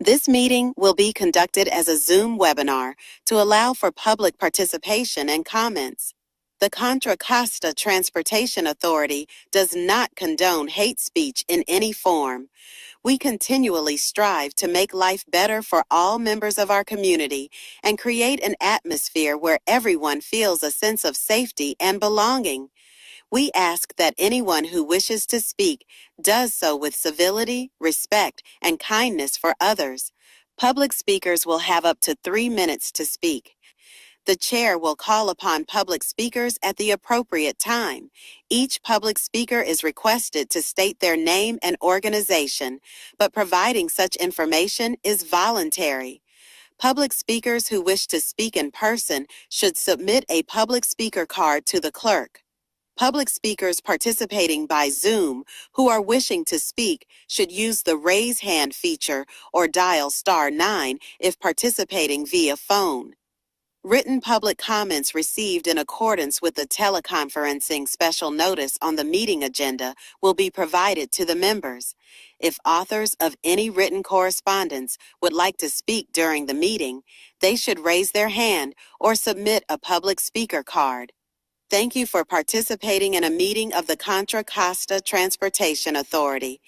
This meeting will be conducted as a Zoom webinar to allow for public participation and comments. The Contra Costa Transportation Authority does not condone hate speech in any form. We continually strive to make life better for all members of our community and create an atmosphere where everyone feels a sense of safety and belonging. We ask that anyone who wishes to speak does so with civility, respect, and kindness for others. Public speakers will have up to 3 minutes to speak. The chair will call upon public speakers at the appropriate time. Each public speaker is requested to state their name and organization, but providing such information is voluntary. Public speakers who wish to speak in person should submit a public speaker card to the clerk. Public speakers participating by Zoom who are wishing to speak should use the raise hand feature or dial *9 if participating via phone. Written public comments received in accordance with the teleconferencing special notice on the meeting agenda will be provided to the members. If authors of any written correspondence would like to speak during the meeting, they should raise their hand or submit a public speaker card. Thank you for participating in a meeting of the Contra Costa Transportation Authority.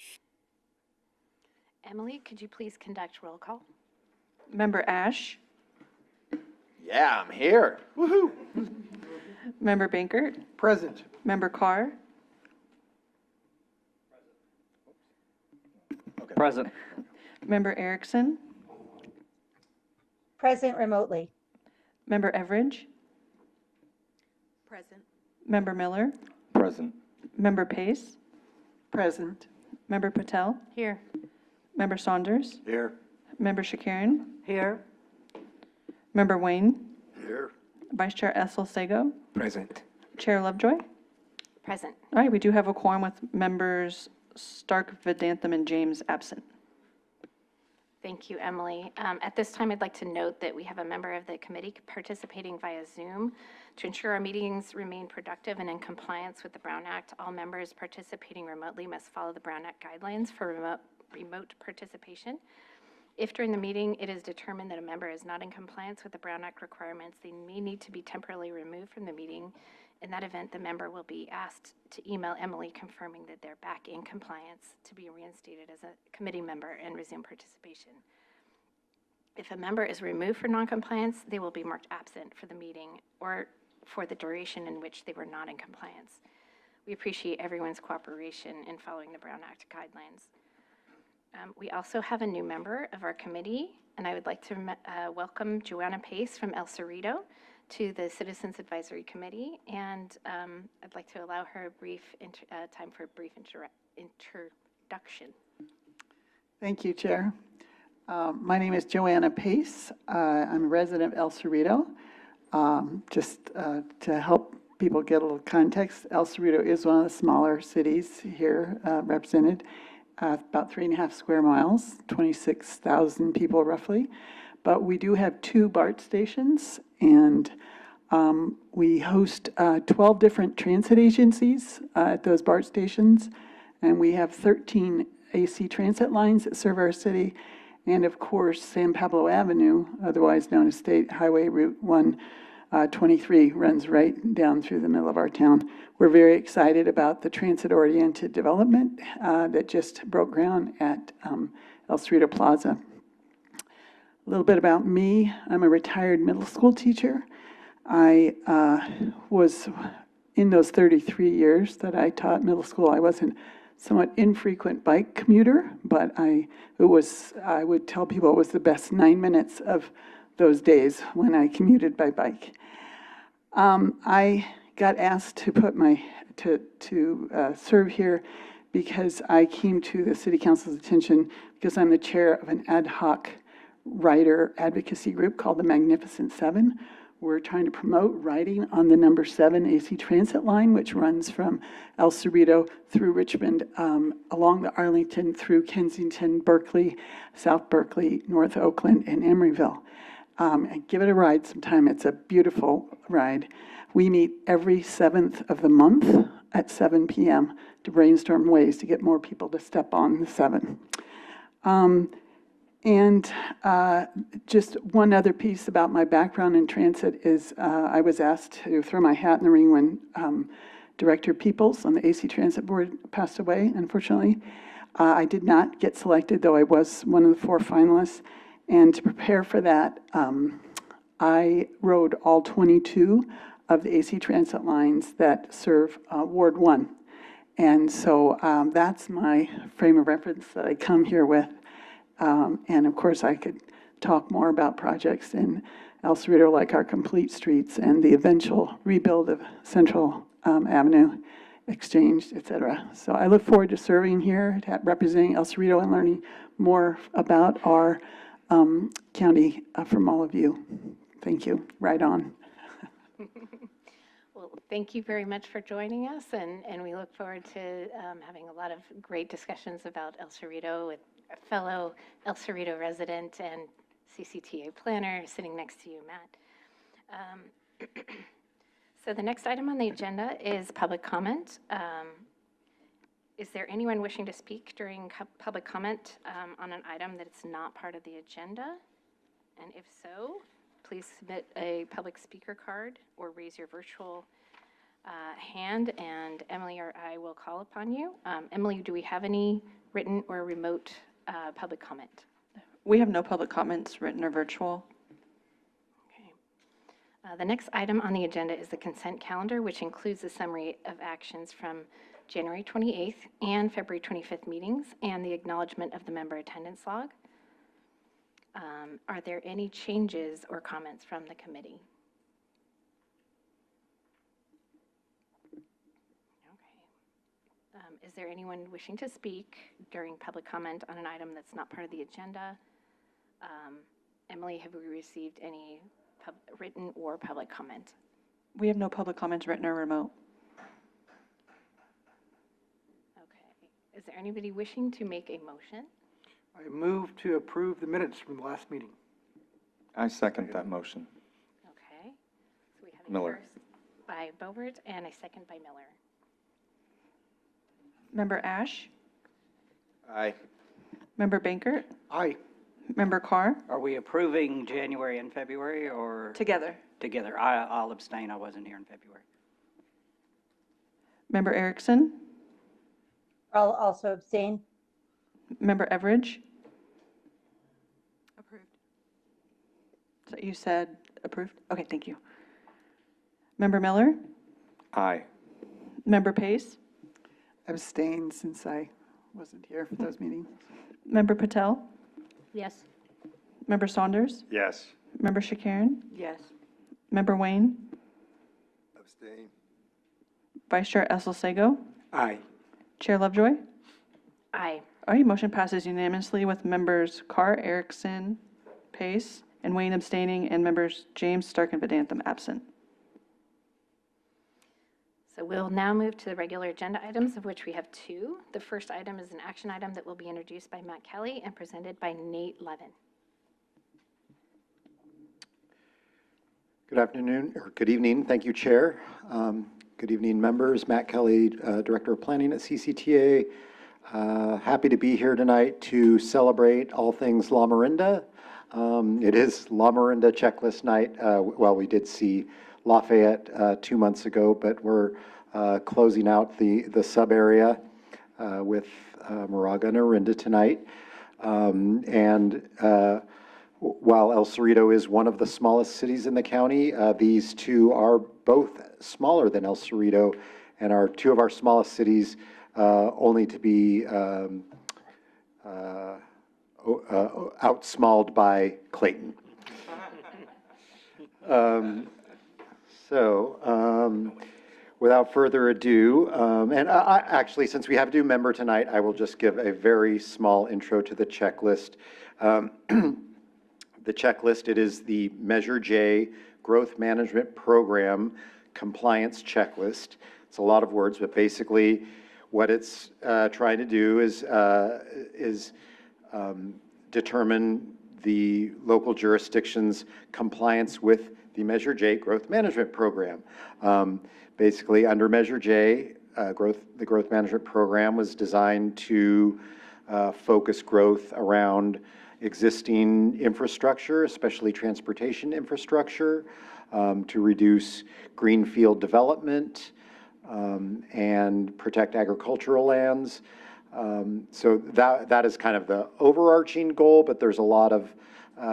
Emily, could you please conduct roll call? Member Ash, Yeah, I'm here. Woohoo! Member Bankert, Present. Member Carr, Present. Member Erickson, Present remotely. Member Everidge, Present. Member Miller, Present. Member Pace, Present. Member Patel, Here. Member Saunders, Here. Member Shakarian, Here. Member Wayne, Here. Vice Chair Essel Sego, Present. Chair Lovejoy. Present. All right, we do have a quorum with members Stark, Vedantam, and James absent. Thank you, Emily. At this time, I'd like to note that we have a member of the committee participating via Zoom. To ensure our meetings remain productive and in compliance with the Brown Act, all members participating remotely must follow the Brown Act guidelines for remote participation. If during the meeting it is determined that a member is not in compliance with the Brown Act requirements, they may need to be temporarily removed from the meeting. In that event, the member will be asked to email Emily confirming that they're back in compliance to be reinstated as a committee member and resume participation. If a member is removed for noncompliance, they will be marked absent for the meeting or for the duration in which they were not in compliance. We appreciate everyone's cooperation in following the Brown Act guidelines. We also have a new member of our committee, and I would like to welcome Joanna Pace from El Cerrito to the Citizens Advisory Committee, and I'd like to allow her a brief time for a brief introduction. Thank you, Chair. My name is Joanna Pace. I'm a resident of El Cerrito. Just to help people get a little context, El Cerrito is one of the smaller cities here represented, about 3.5 square miles, 26,000 people roughly. But we do have 2 BART stations, and we host 12 different transit agencies at those BART stations, and we have 13 AC transit lines that serve our city, and of course, San Pablo Avenue, otherwise known as State Highway Route 123, runs right down through the middle of our town. We're very excited about the transit-oriented development that just broke ground at El Cerrito Plaza. A little bit about me. I'm a retired middle school teacher. I was, in those 33 years that I taught middle school, I was a somewhat infrequent bike commuter, but I would tell people it was the best 9 minutes of those days when I commuted by bike. I got asked to put serve here because I came to the City Council's attention because I'm the chair of an ad hoc rider advocacy group called the Magnificent Seven. We're trying to promote riding on the number 7 AC transit line, which runs from El Cerrito through Richmond, along the Arlington, through Kensington, Berkeley, South Berkeley, North Oakland, and Emeryville. And give it a ride sometime. It's a beautiful ride. We meet every 7th of the month at 7 p.m. to brainstorm ways to get more people to step on the 7. And just one other piece about my background in transit is I was asked to throw my hat in the ring when Director Peoples on the AC Transit Board passed away, unfortunately. I did not get selected, though I was one of the 4 finalists. And to prepare for that, I rode all 22 of the AC Transit lines that serve Ward 1. And so that's my frame of reference that I come here with. And of course, I could talk more about projects in El Cerrito, like our complete streets and the eventual rebuild of Central Avenue, Exchange, et cetera. So I look forward to serving here, representing El Cerrito, and learning more about our county from all of you. Thank you. Right on. Well, thank you very much for joining us, and we look forward to having a lot of great discussions about El Cerrito with a fellow El Cerrito resident and CCTA planner sitting next to you, Matt. So the next item on the agenda is public comment. Is there anyone wishing to speak during public comment on an item that is not part of the agenda? And if so, please submit a public speaker card or raise your virtual hand, and Emily or I will call upon you. Emily, do we have any written or remote public comment? We have no public comments, written or virtual. Okay. The next item on the agenda is the consent calendar, which includes a summary of actions from January 28th and February 25th meetings and the acknowledgement of the member attendance log. Are there any changes or comments from the committee? Okay. Is there anyone wishing to speak during public comment on an item that's not part of the agenda? Emily, have we received any written or public comment? We have no public comments, written or remote. Okay. Is there anybody wishing to make a motion? I move to approve the minutes from the last meeting. I second that motion. Okay. So we have a Miller. first by Bovert and a second by Miller. Member Ash? Aye. Member Bankert? Aye. Member Carr? Are we approving January and February or Together. together? I'll abstain. I wasn't here in February. Member Erickson? I'll also abstain. Member Everidge? Approved. So you said approved? Okay, thank you. Member Miller? Aye. Member Pace? Abstain since I wasn't here for those meetings. Member Patel? Yes. Member Saunders? Yes. Member Shakaren? Yes. Member Wayne? Abstain. Vice Chair Esselstego? Aye. Chair Lovejoy? Aye. All right, motion passes unanimously with members Carr, Erickson, Pace, and Wayne abstaining, and members James, Stark, and Vedantam absent. So we'll now move to the regular agenda items, of which we have 2. The first item is an action item that will be introduced by Matt Kelly and presented by Nate Levin. Good afternoon, or good evening. Thank you, Chair. Good evening, members. Matt Kelly, Director of Planning at CCTA. Happy to be here tonight to celebrate all things La Marinda. It is La Marinda checklist night. Well, we did see Lafayette 2 months ago, but we're closing out the sub area with Moraga and Orinda tonight. While El Cerrito is one of the smallest cities in the county, these two are both smaller than El Cerrito and are 2 of our smallest cities, only to be outsmalled by Clayton. Without further ado, actually, since we have a new member tonight, I will just give a very small intro to the checklist. The checklist, it is the Measure J Growth Management Program Compliance Checklist. It's a lot of words, but basically what it's trying to do is determine the local jurisdiction's compliance with the Measure J Growth Management Program. Basically, under Measure J, the Growth Management Program was designed to focus growth around existing infrastructure, especially transportation infrastructure, to reduce greenfield development, and protect agricultural lands. So that is kind of the overarching goal, but there's a lot of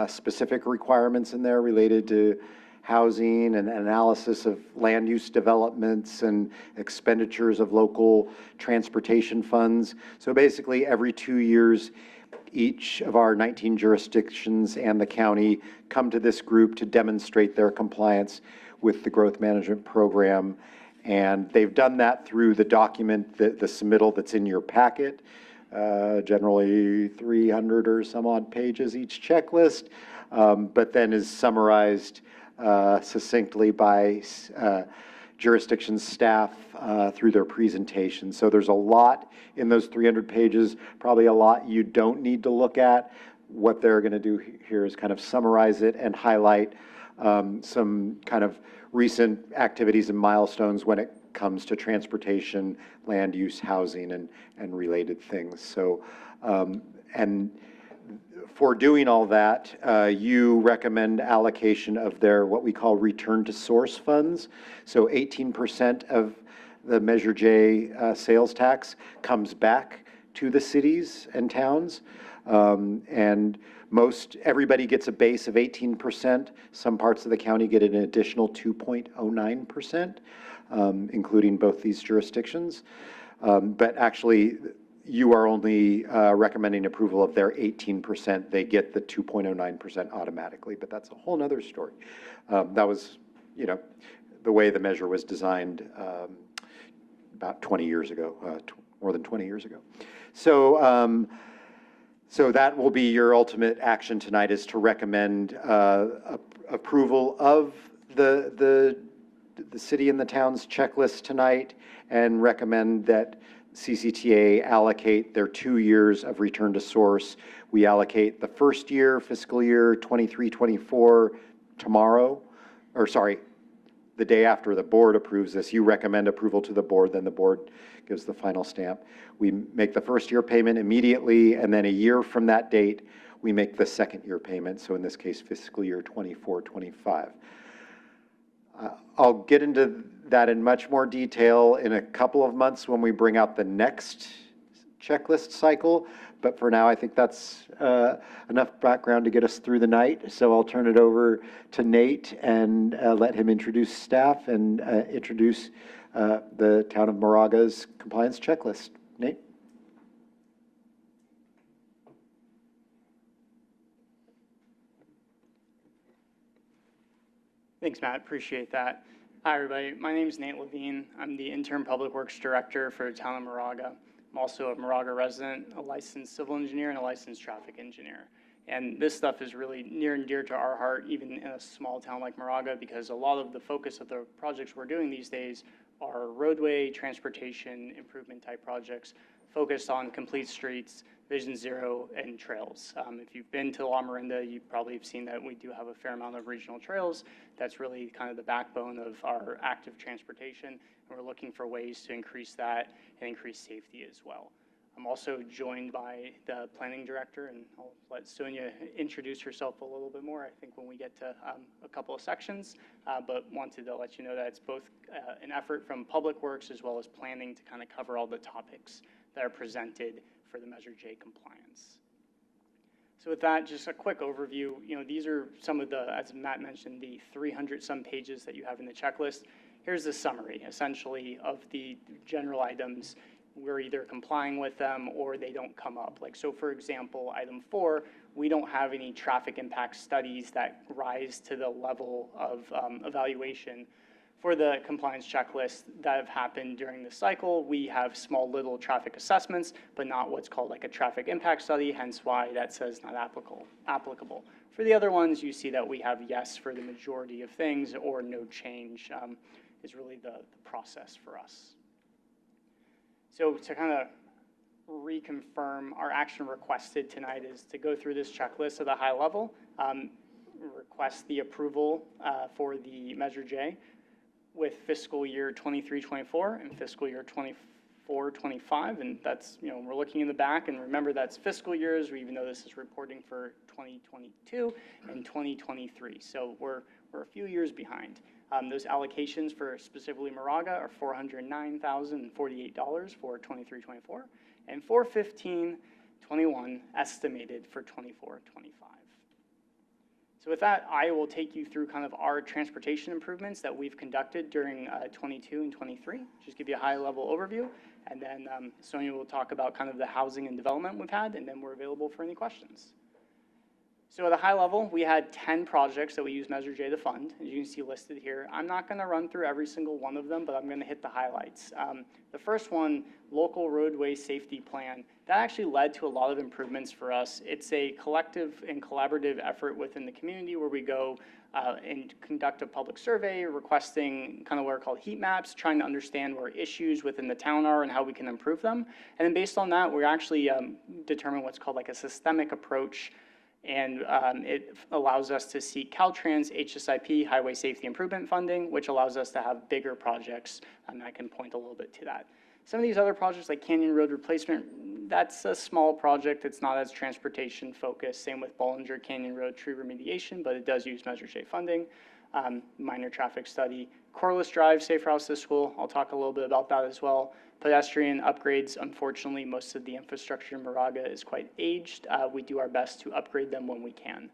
specific requirements in there related to housing and analysis of land use developments and expenditures of local transportation funds. So basically, every 2 years, each of our 19 jurisdictions and the county come to this group to demonstrate their compliance with the growth management program. And they've done that through the document, the submittal that's in your packet, generally 300 or some odd pages each checklist, but then is summarized succinctly by jurisdiction staff through their presentation. So there's a lot in those 300 pages, probably a lot you don't need to look at. What they're going to do here is kind of summarize it and highlight some kind of recent activities and milestones when it comes to transportation, land use, housing, and related things. So, and for doing all that, you recommend allocation of their what we call return to source funds. So 18% of the Measure J sales tax comes back to the cities and towns. And everybody gets a base of 18%. Some parts of the county get an additional 2.09%, including both these jurisdictions. But actually, you are only recommending approval of their 18%. They get the 2.09% automatically, but that's a whole nother story. That was, the way the measure was designed about 20 years ago, more than 20 years ago. So that will be your ultimate action tonight, is to recommend approval of the city and the town's checklist tonight, and recommend that CCTA allocate their 2 years of return to source. We allocate the first year, fiscal year 23-24, tomorrow, the day after the board approves this. You recommend approval to the board, then the board gives the final stamp. We make the first year payment immediately, and then a year from that date, we make the second year payment. So in this case, fiscal year 24-25. I'll get into that in much more detail in a couple of months when we bring out the next checklist cycle. But for now, I think that's enough background to get us through the night. So I'll turn it over to Nate and let him introduce staff and introduce the Town of Moraga's compliance checklist. Nate? Thanks, Matt. Appreciate that. Hi, everybody. My name is Nate Levine. I'm the Interim Public Works Director for the Town of Moraga. I'm also a Moraga resident, a licensed civil engineer, and a licensed traffic engineer. And this stuff is really near and dear to our heart, even in a small town like Moraga, because a lot of the focus of the projects we're doing these days are roadway, transportation, improvement type projects focused on complete streets, Vision Zero, and trails. If you've been to La Miranda, you probably have seen that we do have a fair amount of regional trails. That's really kind of the backbone of our active transportation, and we're looking for ways to increase that and increase safety as well. I'm also joined by the planning director, and I'll let Sonia introduce herself a little bit more, I think, when we get to a couple of sections, but wanted to let you know that it's both an effort from Public Works as well as planning to kind of cover all the topics that are presented for the Measure J compliance. So with that, just a quick overview. These are some of the, as Matt mentioned, the 300-some pages that you have in the checklist. Here's the summary, essentially, of the general items. We're either complying with them or they don't come up. So for example, item 4, we don't have any traffic impact studies that rise to the level of evaluation for the compliance checklist that have happened during the cycle. We have small little traffic assessments, but not what's called like a traffic impact study, hence why that says not applicable. For the other ones, you see that we have yes for the majority of things, or no change is really the process for us. So to kind of reconfirm, our action requested tonight is to go through this checklist at a high level, request the approval for the Measure J with fiscal year 23-24 and fiscal year 24-25, and that's, we're looking in the back, and remember that's fiscal years, even though this is reporting for 2022 and 2023. So we're a few years behind. Those allocations for specifically Moraga are $409,048 for 23-24, and $415,021 estimated for 24-25. So with that, I will take you through kind of our transportation improvements that we've conducted during 22 and 23. Just give you a high-level overview, and then Sonia will talk about kind of the housing and development we've had, and then we're available for any questions. So at a high level, we had 10 projects that we used Measure J to fund, as you can see listed here. I'm not going to run through every single one of them, but I'm going to hit the highlights. The first one, Local Roadway Safety Plan, that actually led to a lot of improvements for us. It's a collective and collaborative effort within the community where we go and conduct a public survey requesting kind of what are called heat maps, trying to understand where issues within the town are and how we can improve them. And then based on that, we actually determine what's called like a systemic approach, and it allows us to seek Caltrans HSIP Highway Safety Improvement funding, which allows us to have bigger projects, and I can point a little bit to that. Some of these other projects like Canyon Road Replacement, that's a small project. It's not as transportation focused. Same with Bollinger Canyon Road tree remediation, but it does use Measure J funding. Minor traffic study. Corliss Drive, Safe Routes to School, I'll talk a little bit about that as well. Pedestrian upgrades, unfortunately, most of the infrastructure in Moraga is quite aged. We do our best to upgrade them when we can.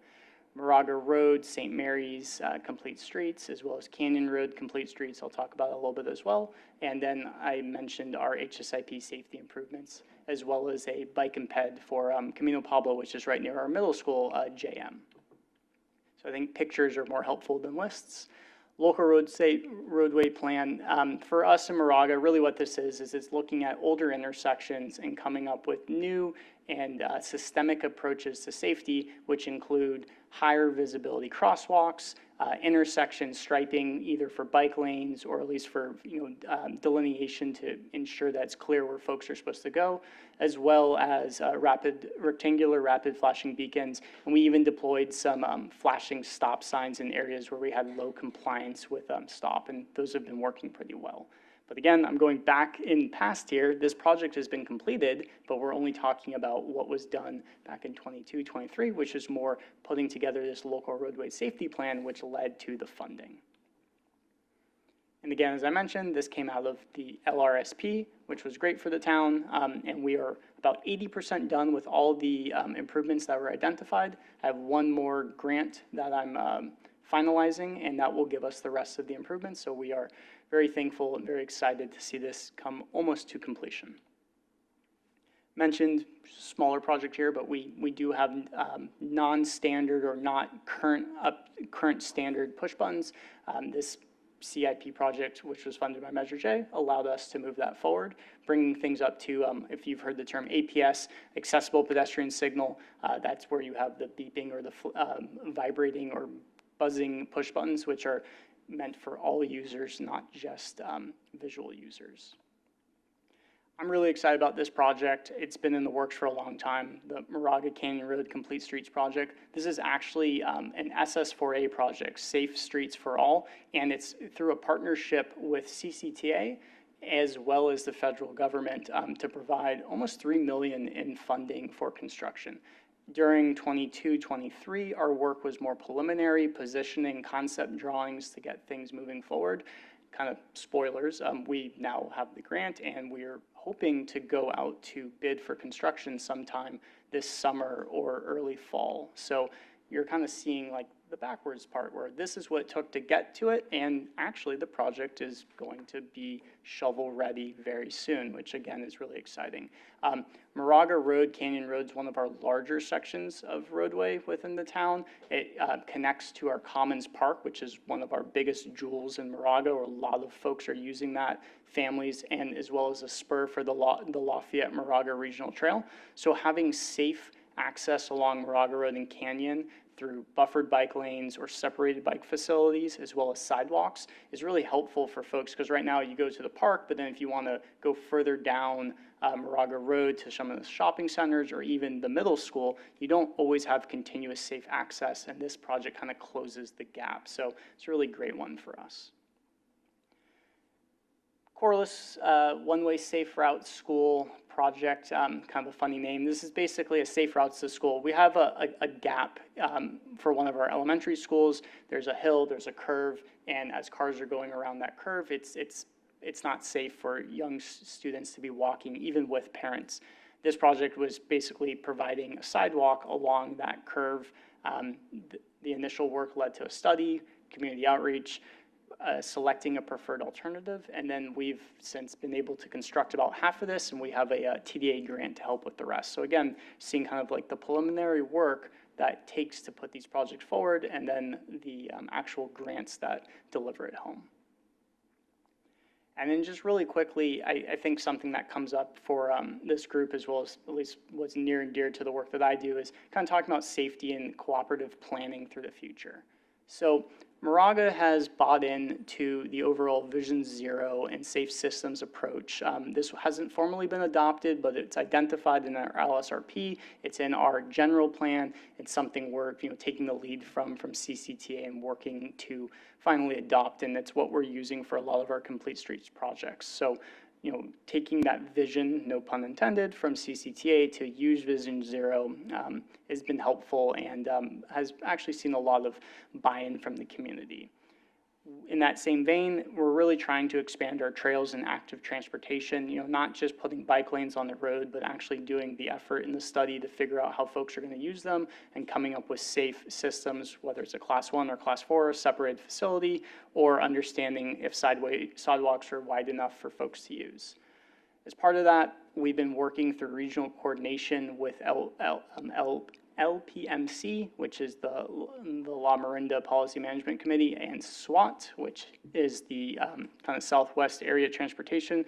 Moraga Road, St. Mary's, complete streets, as well as Canyon Road, complete streets, I'll talk about a little bit as well. And then I mentioned our HSIP safety improvements, as well as a bike and ped for Camino Pablo, which is right near our middle school, JM. So I think pictures are more helpful than lists. Local roadway plan. For us in Moraga, really what this is it's looking at older intersections and coming up with new and systemic approaches to safety, which include higher visibility crosswalks, intersection striping, either for bike lanes or at least for delineation to ensure that it's clear where folks are supposed to go, as well as rectangular rapid flashing beacons. And we even deployed some flashing stop signs in areas where we had low compliance with stop, and those have been working pretty well. But again, I'm going back in past here. This project has been completed, but we're only talking about what was done back in 22, 23, which is more putting together this local roadway safety plan, which led to the funding. And again, as I mentioned, this came out of the LRSP, which was great for the town, and we are about 80% done with all the improvements that were identified. I have one more grant that I'm finalizing, and that will give us the rest of the improvements. So we are very thankful and very excited to see this come almost to completion. Mentioned smaller project here, but we do have non-standard or not current standard push buttons. This CIP project, which was funded by Measure J, allowed us to move that forward, bringing things up to, if you've heard the term APS, accessible pedestrian signal, that's where you have the beeping or the vibrating or buzzing push buttons, which are meant for all users, not just visual users. I'm really excited about this project. It's been in the works for a long time, the Moraga Canyon Road Complete Streets project. This is actually an SS4A project, Safe Streets for All, and it's through a partnership with CCTA as well as the federal government to provide almost $3 million in funding for construction. During 22, 23, our work was more preliminary, positioning concept drawings to get things moving forward. Kind of spoilers, we now have the grant and we're hoping to go out to bid for construction sometime this summer or early fall. So you're kind of seeing like the backwards part where this is what it took to get to it, and actually the project is going to be shovel ready very soon, which again is really exciting. Moraga Road, Canyon Road, is one of our larger sections of roadway within the town. It connects to our Commons Park, which is one of our biggest jewels in Moraga, where a lot of folks are using that, families, and as well as a spur for the Lafayette Moraga Regional Trail. So having safe access along Moraga Road and Canyon through buffered bike lanes or separated bike facilities, as well as sidewalks, is really helpful for folks, because right now you go to the park, but then if you want to go further down Moraga Road to some of the shopping centers or even the middle school, you don't always have continuous safe access, and this project kind of closes the gap. So it's a really great one for us. Corliss One-Way Safe Route School project, kind of a funny name. This is basically a safe routes to school. We have a gap for one of our elementary schools. There's a hill, there's a curve, and as cars are going around that curve, it's not safe for young students to be walking, even with parents. This project was basically providing a sidewalk along that curve. The initial work led to a study, community outreach, selecting a preferred alternative, and then we've since been able to construct about half of this, and we have a TDA grant to help with the rest. So again, seeing kind of like the preliminary work that takes to put these projects forward, and then the actual grants that deliver it home. And then just really quickly, I think something that comes up for this group, as well as at least what's near and dear to the work that I do, is kind of talking about safety and cooperative planning through the future. So Moraga has bought into the overall Vision Zero and safe systems approach. This hasn't formally been adopted, but it's identified in our LSRP. It's in our general plan. It's something we're taking the lead from CCTA and working to finally adopt, and it's what we're using for a lot of our Complete Streets projects. So, taking that vision, no pun intended, from CCTA to use Vision Zero has been helpful and has actually seen a lot of buy-in from the community. In that same vein, we're really trying to expand our trails and active transportation, not just putting bike lanes on the road, but actually doing the effort in the study to figure out how folks are going to use them and coming up with safe systems, whether it's a Class 1 or Class 4 separated facility, or understanding if sidewalks are wide enough for folks to use. As part of that, we've been working through regional coordination with LPMC, which is the La Miranda Policy Management Committee, and SWAT, which is the kind of Southwest Area Transportation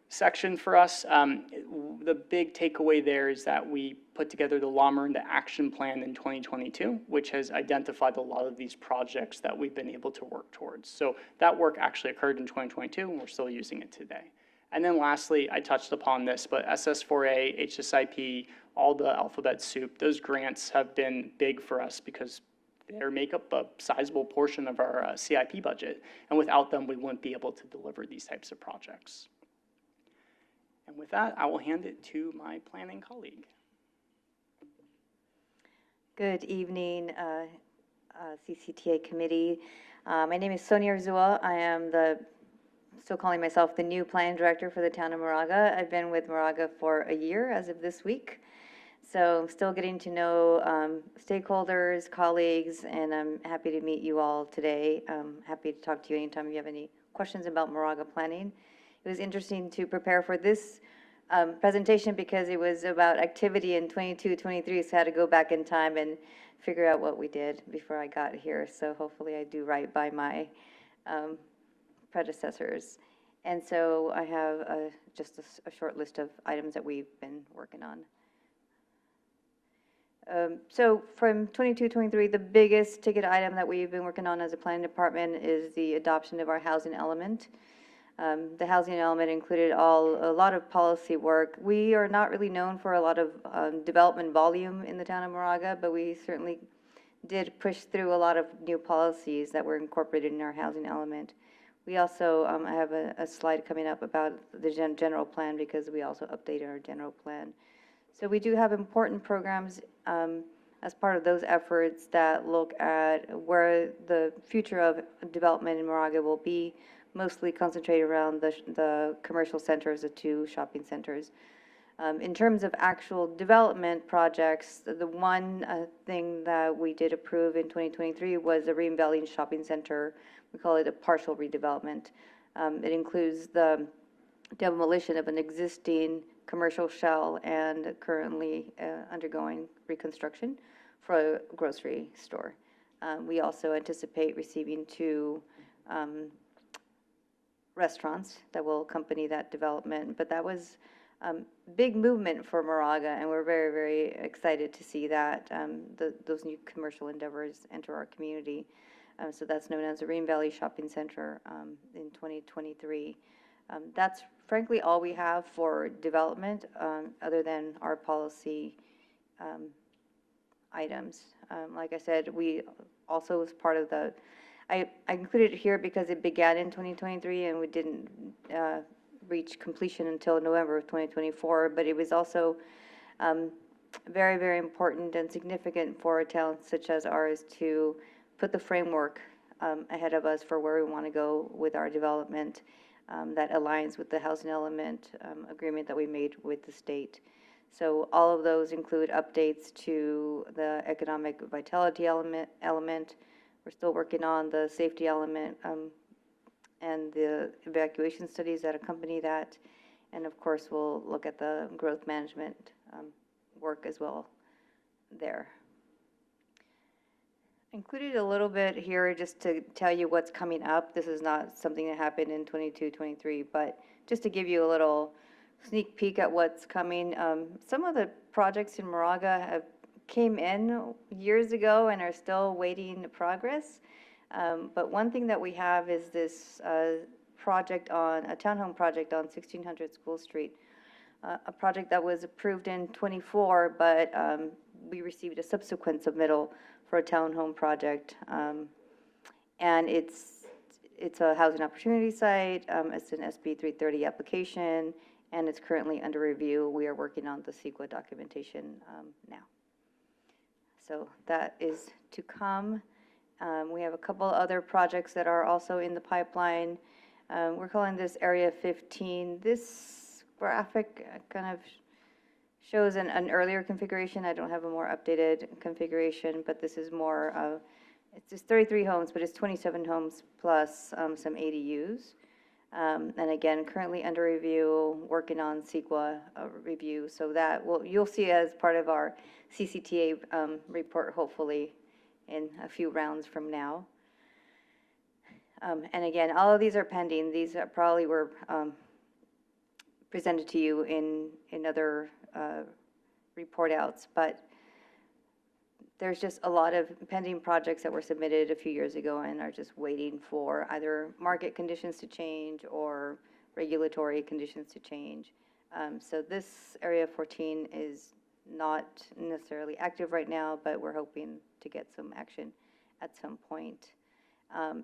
section for us. The big takeaway there is that we put together the La Miranda Action Plan in 2022, which has identified a lot of these projects that we've been able to work towards. So that work actually occurred in 2022, and we're still using it today. And then lastly, I touched upon this, but SS4A, HSIP, all the alphabet soup, those grants have been big for us because they make up a sizable portion of our CIP budget. And without them, we wouldn't be able to deliver these types of projects. And with that, I will hand it to my planning colleague. Good evening, CCTA committee. My name is Sonia Arzua. I am still calling myself the new planning director for the town of Moraga. I've been with Moraga for a year as of this week. So I'm still getting to know stakeholders, colleagues, and I'm happy to meet you all today. I'm happy to talk to you anytime you have any questions about Moraga planning. It was interesting to prepare for this presentation because it was about activity in 22, 23, so I had to go back in time and figure out what we did before I got here. So hopefully I do right by my predecessors. And so I have just a short list of items that we've been working on. So from 22, 23, the biggest ticket item that we've been working on as a planning department is the adoption of our housing element. The housing element included a lot of policy work. We are not really known for a lot of development volume in the town of Moraga, but we certainly did push through a lot of new policies that were incorporated in our housing element. We also have a slide coming up about the general plan because we also updated our general plan. So we do have important programs as part of those efforts that look at where the future of development in Moraga will be, mostly concentrated around the commercial centers, the two shopping centers. In terms of actual development projects, the one thing that we did approve in 2023 was the Ream Valley Shopping Center. We call it a partial redevelopment. It includes the demolition of an existing commercial shell and currently undergoing reconstruction for a grocery store. We also anticipate receiving 2 restaurants that will accompany that development, but that was big movement for Moraga, and we're very, very excited to see that those new commercial endeavors enter our community. So that's known as the Ream Valley Shopping Center in 2023. That's frankly all we have for development other than our policy items. Like I said, we also, as part of the I included it here because it began in 2023 and we didn't reach completion until November of 2024, but it was also very, very important and significant for a town such as ours to put the framework ahead of us for where we want to go with our development that aligns with the housing element agreement that we made with the state. So all of those include updates to the economic vitality element. We're still working on the safety element and the evacuation studies that accompany that. And of course, we'll look at the growth management work as well there. Included a little bit here just to tell you what's coming up. This is not something that happened in 22-23, but just to give you a little sneak peek at what's coming. Some of the projects in Moraga came in years ago and are still waiting progress. But one thing that we have is this project on, a townhome project on 1600 School Street. A project that was approved in 24, but we received a subsequent submittal for a townhome project. And it's a housing opportunity site. It's an SB 330 application, and it's currently under review. We are working on the CEQA documentation now. So that is to come. We have a couple other projects that are also in the pipeline. We're calling this Area 15. This graphic kind of shows an earlier configuration. I don't have a more updated configuration, but this is more, it's just 33 homes, but it's 27 homes plus some ADUs. And again, currently under review, working on CEQA review. So that you'll see as part of our CCTA report, hopefully in a few rounds from now. And again, all of these are pending. These are probably were presented to you in other report outs, but there's just a lot of pending projects that were submitted a few years ago and are just waiting for either market conditions to change or regulatory conditions to change. So this Area 14 is not necessarily active right now, but we're hoping to get some action at some point.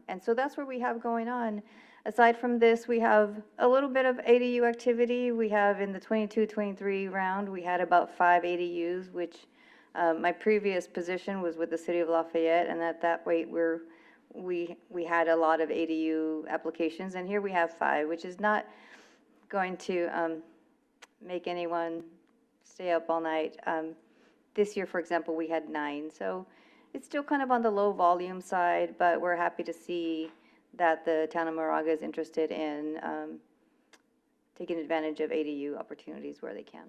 And so that's what we have going on. Aside from this, we have a little bit of ADU activity. We have in the 22-23 round, we had about 5 ADUs, which my previous position was with the City of Lafayette, and at that rate, we had a lot of ADU applications, and here we have 5, which is not going to make anyone stay up all night. This year, for example, we had 9, so it's still kind of on the low volume side, but we're happy to see that the town of Moraga is interested in taking advantage of ADU opportunities where they can.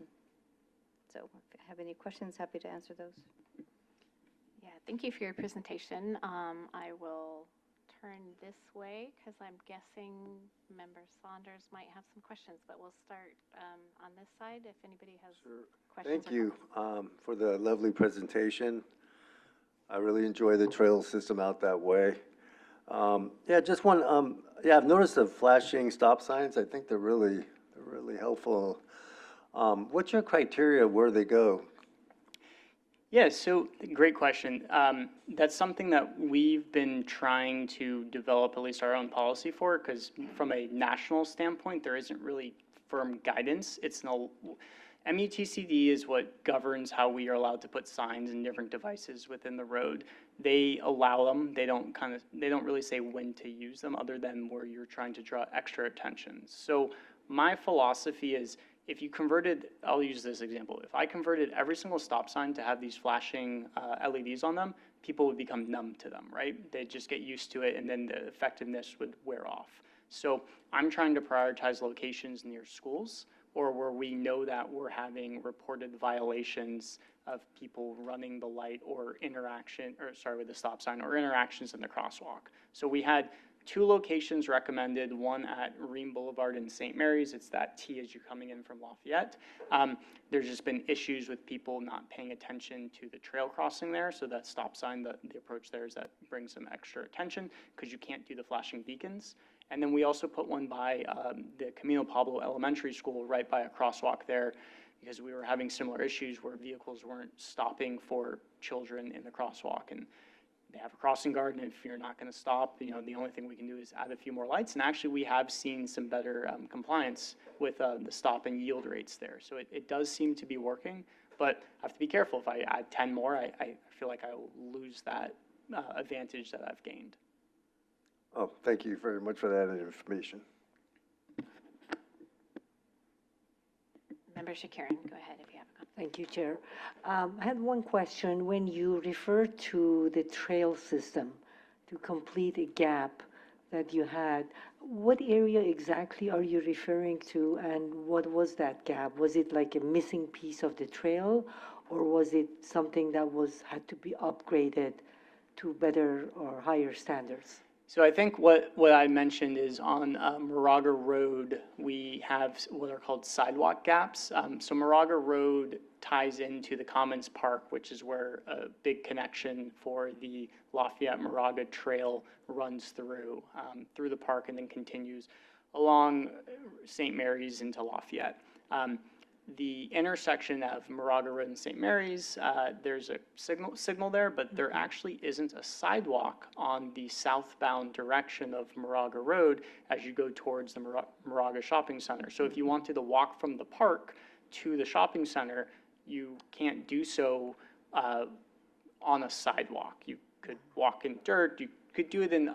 So if you have any questions, happy to answer those. Yeah, thank you for your presentation. I will turn this way because I'm guessing Member Saunders might have some questions, but we'll start on this side if anybody has questions. Thank you for the lovely presentation. I really enjoy the trail system out that way. Yeah, just one. Yeah, I've noticed the flashing stop signs. I think they're really helpful. What's your criteria where they go? Yeah, so great question. That's something that we've been trying to develop at least our own policy for, because from a national standpoint, there isn't really firm guidance. MUTCD is what governs how we are allowed to put signs and different devices within the road. They allow them. They don't really say when to use them other than where you're trying to draw extra attention. So my philosophy is, if you converted, I'll use this example. If I converted every single stop sign to have these flashing LEDs on them, people would become numb to them, right? They'd just get used to it, and then the effectiveness would wear off. So I'm trying to prioritize locations near schools or where we know that we're having reported violations of people running the light or with the stop sign or interactions in the crosswalk. So we had 2 locations recommended, one at Ream Boulevard in St. Mary's. It's that T as you're coming in from Lafayette. There's just been issues with people not paying attention to the trail crossing there. So that stop sign, the approach there is that brings some extra attention because you can't do the flashing beacons. And then we also put one by the Camino Pablo Elementary School right by a crosswalk there because we were having similar issues where vehicles weren't stopping for children in the crosswalk. And they have a crossing guard, and if you're not going to stop, you know, the only thing we can do is add a few more lights. And actually, we have seen some better compliance with the stop and yield rates there. So it does seem to be working, but I have to be careful. If I add 10 more, I feel like I'll lose that advantage that I've gained. Oh, thank you very much for that information. Member Shakirin, go ahead if you have a comment. Thank you, Chair. I had one question. When you refer to the trail system to complete a gap that you had, what area exactly are you referring to, and what was that gap? Was it like a missing piece of the trail, or was it something that had to be upgraded to better or higher standards? So I think what I mentioned is on Moraga Road, we have what are called sidewalk gaps. So Moraga Road ties into the Commons Park, which is where a big connection for the Lafayette-Moraga Trail runs through the park and then continues along St. Mary's into Lafayette. The intersection of Moraga Road and St. Mary's, there's a signal there, but there actually isn't a sidewalk on the southbound direction of Moraga Road as you go towards the Moraga Shopping Center. So if you wanted to walk from the park to the shopping center, you can't do so on a sidewalk. You could walk in dirt, you could do it in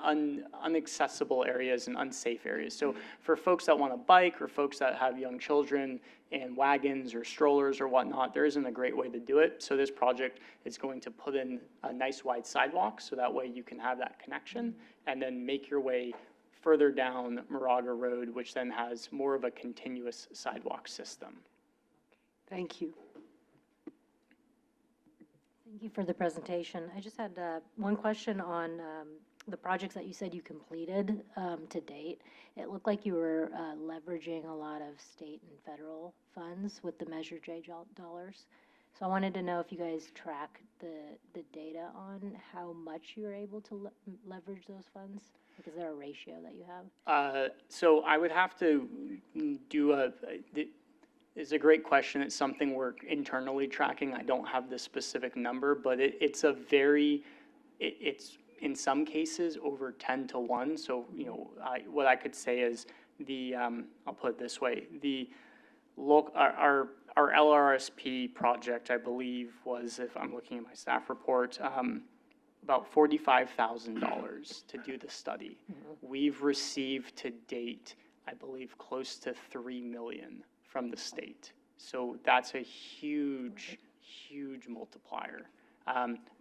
unaccessible areas and unsafe areas. So for folks that want to bike or folks that have young children and wagons or strollers or whatnot, there isn't a great way to do it. So this project is going to put in a nice wide sidewalk so that way you can have that connection and then make your way further down Moraga Road, which then has more of a continuous sidewalk system. Thank you. Thank you for the presentation. I just had one question on the projects that you said you completed to date. It looked like you were leveraging a lot of state and federal funds with the Measure J dollars. So I wanted to know if you guys track the data on how much you're able to leverage those funds. Like, is there a ratio that you have? So I would have to do it's a great question. It's something we're internally tracking. I don't have the specific number, but it's it's in some cases over 10 to 1. So, you know, what I could say is I'll put it this way, our LRSP project, I believe, was, if I'm looking at my staff report, about $45,000 to do the study. We've received to date, I believe, close to $3 million from the state. So that's a huge, huge multiplier.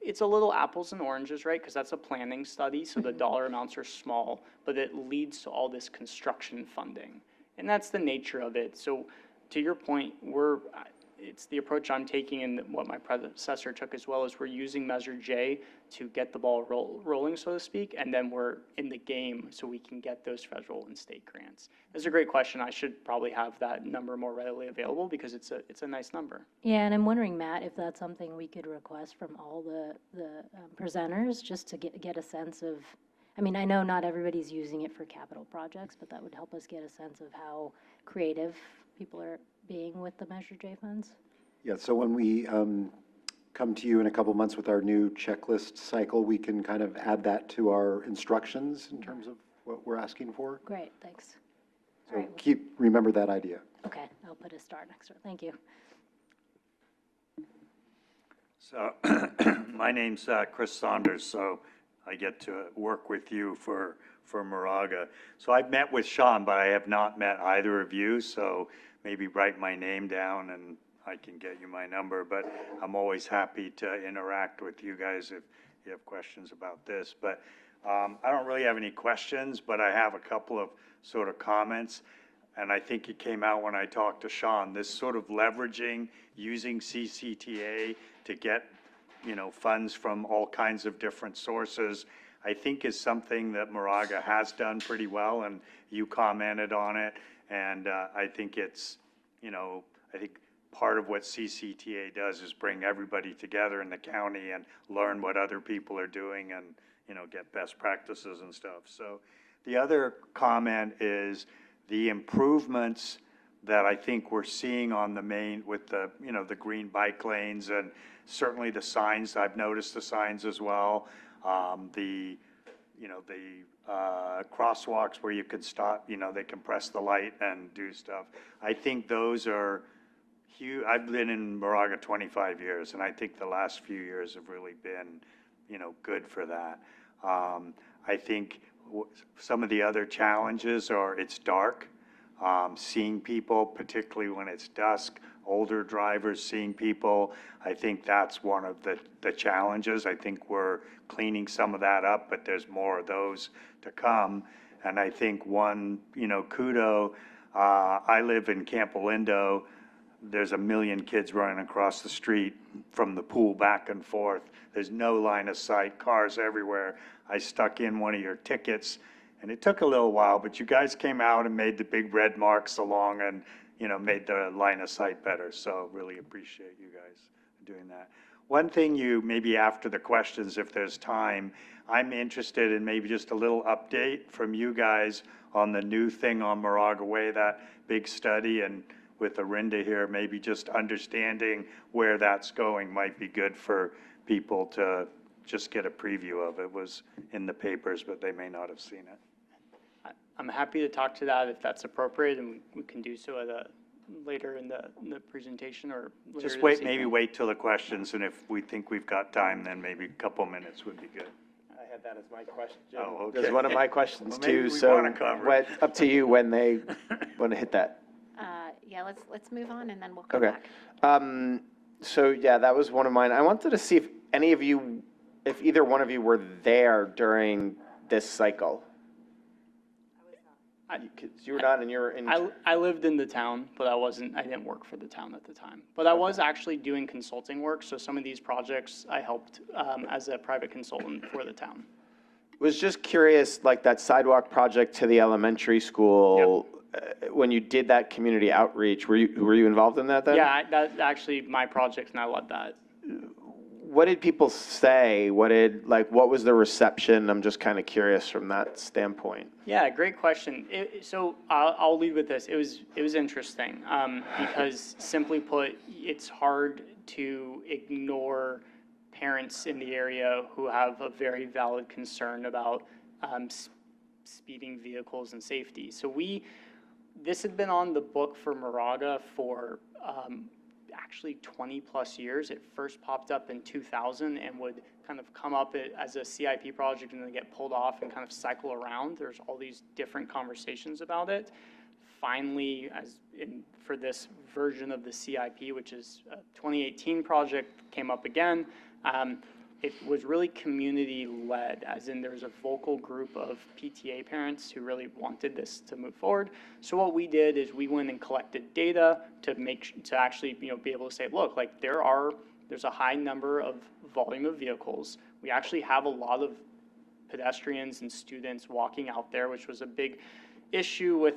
It's a little apples and oranges, right? Because that's a planning study, so the dollar amounts are small, but it leads to all this construction funding. And that's the nature of it. So to your point, it's the approach I'm taking and what my predecessor took as well, is we're using Measure J to get the ball rolling, so to speak, and then we're in the game so we can get those federal and state grants. That's a great question. I should probably have that number more readily available because it's a nice number. Yeah, and I'm wondering, Matt, if that's something we could request from all the presenters, just to get a sense of, I mean, I know not everybody's using it for capital projects, but that would help us get a sense of how creative people are being with the Measure J funds. Yeah, so when we come to you in a couple months with our new checklist cycle, we can kind of add that to our instructions in terms of what we're asking for. Great, thanks. So All right. remember that idea. Okay, I'll put a star next to it. Thank you. So my name's Chris Saunders, so I get to work with you for Moraga. So I've met with Sean, but I have not met either of you, so maybe write my name down and I can get you my number, but I'm always happy to interact with you guys if you have questions about this. But I don't really have any questions, but I have a couple of sort of comments. And I think it came out when I talked to Sean, this sort of leveraging, using CCTA to get, you know, funds from all kinds of different sources, I think is something that Moraga has done pretty well, and you commented on it. And I think it's, you know, I think part of what CCTA does is bring everybody together in the county and learn what other people are doing and, you know, get best practices and stuff. So the other comment is the improvements that I think we're seeing on the main with the, you know, the green bike lanes and certainly the signs. I've noticed the signs as well. The, crosswalks where you could stop, they can press the light and do stuff. I think those are huge. I've been in Moraga 25 years, and I think the last few years have really been, good for that. I think some of the other challenges are it's dark, seeing people, particularly when it's dusk, older drivers seeing people. I think that's one of the challenges. I think we're cleaning some of that up, but there's more of those to come. And I think one, kudo, I live in Campo Lindo. There's 1 million kids running across the street from the pool back and forth. There's no line of sight, cars everywhere. I stuck in one of your tickets, and it took a little while, but you guys came out and made the big red marks along and, made the line of sight better. So really appreciate you guys doing that. One thing maybe after the questions, if there's time, I'm interested in maybe just a little update from you guys on the new thing on Moraga Way, that big study, and with Arinda here, maybe just understanding where that's going might be good for people to just get a preview of. It was in the papers, but they may not have seen it. I'm happy to talk to that if that's appropriate, and we can do so later in the presentation or later Just this maybe evening. wait till the questions, and if we think we've got time, then maybe a couple minutes would be good. I had that as my question. Oh, okay. It was one of my questions Well, maybe too, we so wanna cover it. up to you when they want to hit that. Yeah, let's move on and then we'll come Okay. back. So yeah, that was one of mine. I wanted to see if either one of you were there during this cycle. You were not, and you're in. I lived in the town, but I didn't work for the town at the time. But I was actually doing consulting work, so some of these projects I helped as a private consultant for the town. Was just curious, like that sidewalk project to the elementary school, when you did that community outreach, were you involved in that then? Yeah, that's actually my project, and I led that. What did people say? What was the reception? I'm just kind of curious from that standpoint. Yeah, great question. So I'll lead with this. It was interesting because simply put, it's hard to ignore parents in the area who have a very valid concern about speeding vehicles and safety. So this had been on the book for Moraga for actually 20 plus years. It first popped up in 2000 and would kind of come up as a CIP project and then get pulled off and kind of cycle around. There's all these different conversations about it. Finally, for this version of the CIP, which is a 2018 project, came up again. It was really community-led, as in there's a vocal group of PTA parents who really wanted this to move forward. So what we did is we went and collected data to actually be able to say, look, like there's a high number of volume of vehicles. We actually have a lot of pedestrians and students walking out there, which was a big issue with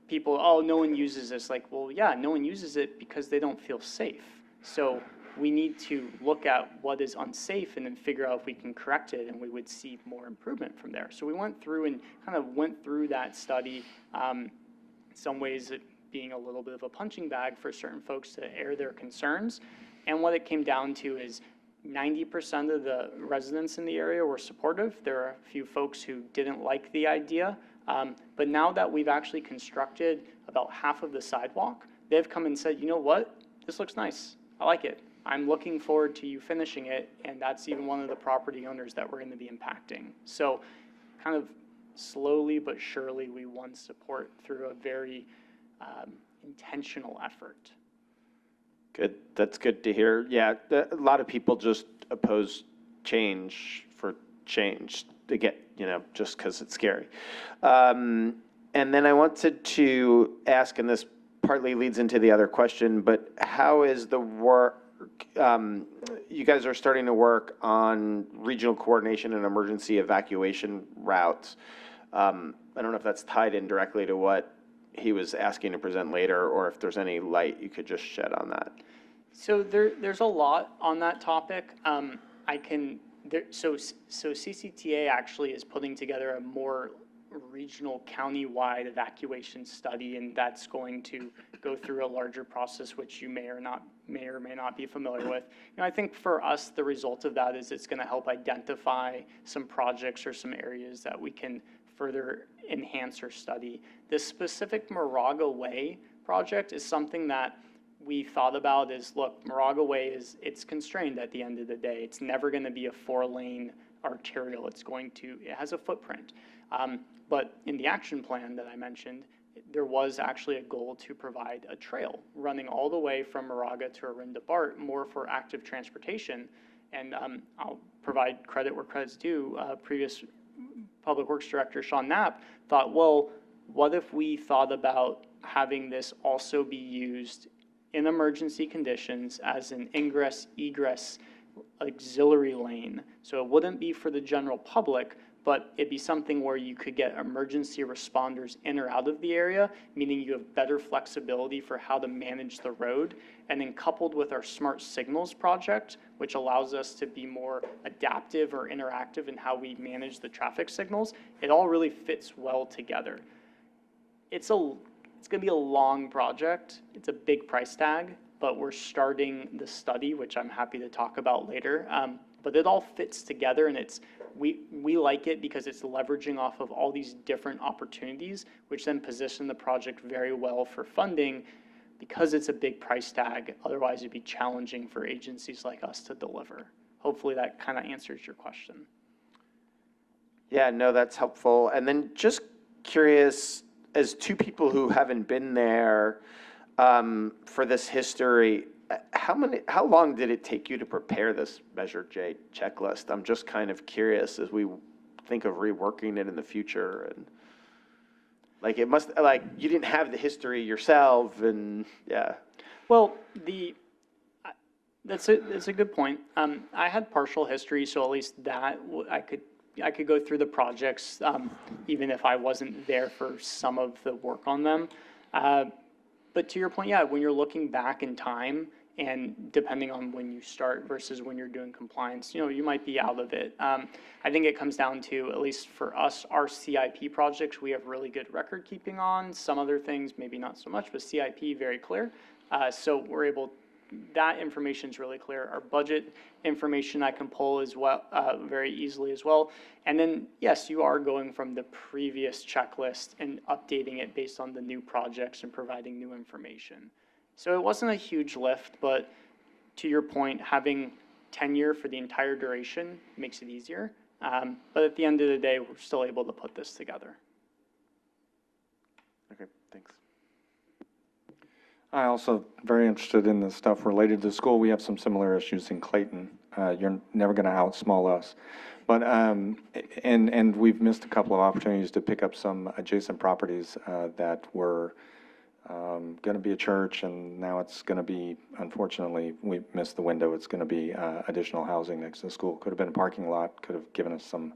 people. Oh, no one uses this. Like, well, yeah, no one uses it because they don't feel safe. So we need to look at what is unsafe and then figure out if we can correct it, and we would see more improvement from there. So we went through and kind of went through that study, in some ways it being a little bit of a punching bag for certain folks to air their concerns. And what it came down to is 90% of the residents in the area were supportive. There are a few folks who didn't like the idea. But now that we've actually constructed about half of the sidewalk, they've come and said, you know what, this looks nice. I like it. I'm looking forward to you finishing it, and that's even one of the property owners that we're going to be impacting. So kind of slowly but surely we won support through a very intentional effort. Good. That's good to hear. Yeah, a lot of people just oppose change for change to get, just because it's scary. And then I wanted to ask, and this partly leads into the other question, but how is the work? You guys are starting to work on regional coordination and emergency evacuation routes. I don't know if that's tied in directly to what he was asking to present later, or if there's any light you could just shed on that. So there's a lot on that topic. So CCTA actually is putting together a more regional county-wide evacuation study, and that's going to go through a larger process, which you may or may or may not be familiar with. I think for us, the result of that is it's going to help identify some projects or some areas that we can further enhance or study. This specific Moraga Way project is something that we thought about is, look, Moraga Way it's constrained at the end of the day. It's never going to be a 4-lane arterial. It has a footprint. But in the action plan that I mentioned, there was actually a goal to provide a trail running all the way from Moraga to Orinda Bart, more for active transportation. And I'll provide credit where credit's due. Previous Public Works Director Sean Knapp thought, well, what if we thought about having this also be used in emergency conditions as an ingress-egress auxiliary lane? So it wouldn't be for the general public, but it'd be something where you could get emergency responders in or out of the area, meaning you have better flexibility for how to manage the road. And then coupled with our Smart Signals project, which allows us to be more adaptive or interactive in how we manage the traffic signals, it all really fits well together. It's going to be a long project. It's a big price tag, but we're starting the study, which I'm happy to talk about later. But it all fits together, and we like it because it's leveraging off of all these different opportunities, which then position the project very well for funding because it's a big price tag. Otherwise, it'd be challenging for agencies like us to deliver. Hopefully that kind of answers your question. Yeah, no, that's helpful. And then just curious, as two people who haven't been there for this history, how long did it take you to prepare this Measure J checklist? I'm just kind of curious as we think of reworking it in the future. And like, it must, like, you didn't have the history yourself, and yeah. Well, that's a good point. I had partial history, so at least that I could go through the projects, even if I wasn't there for some of the work on them. But to your point, yeah, when you're looking back in time, and depending on when you start versus when you're doing compliance, you might be out of it. I think it comes down to, at least for us, our CIP projects, we have really good record keeping on. Some other things, maybe not so much, but CIP, very clear. So we're able, that information is really clear. Our budget information I can pull as well, very easily as well. And then, yes, you are going from the previous checklist and updating it based on the new projects and providing new information. So it wasn't a huge lift, but to your point, having tenure for the entire duration makes it easier. But at the end of the day, we're still able to put this together. Okay, thanks. I also very interested in the stuff related to school. We have some similar issues in Clayton. You're never going to outsmall us. But, and we've missed a couple of opportunities to pick up some adjacent properties that were going to be a church, and now it's going to be, unfortunately, we missed the window. It's going to be additional housing next to the school. Could have been a parking lot, could have given us some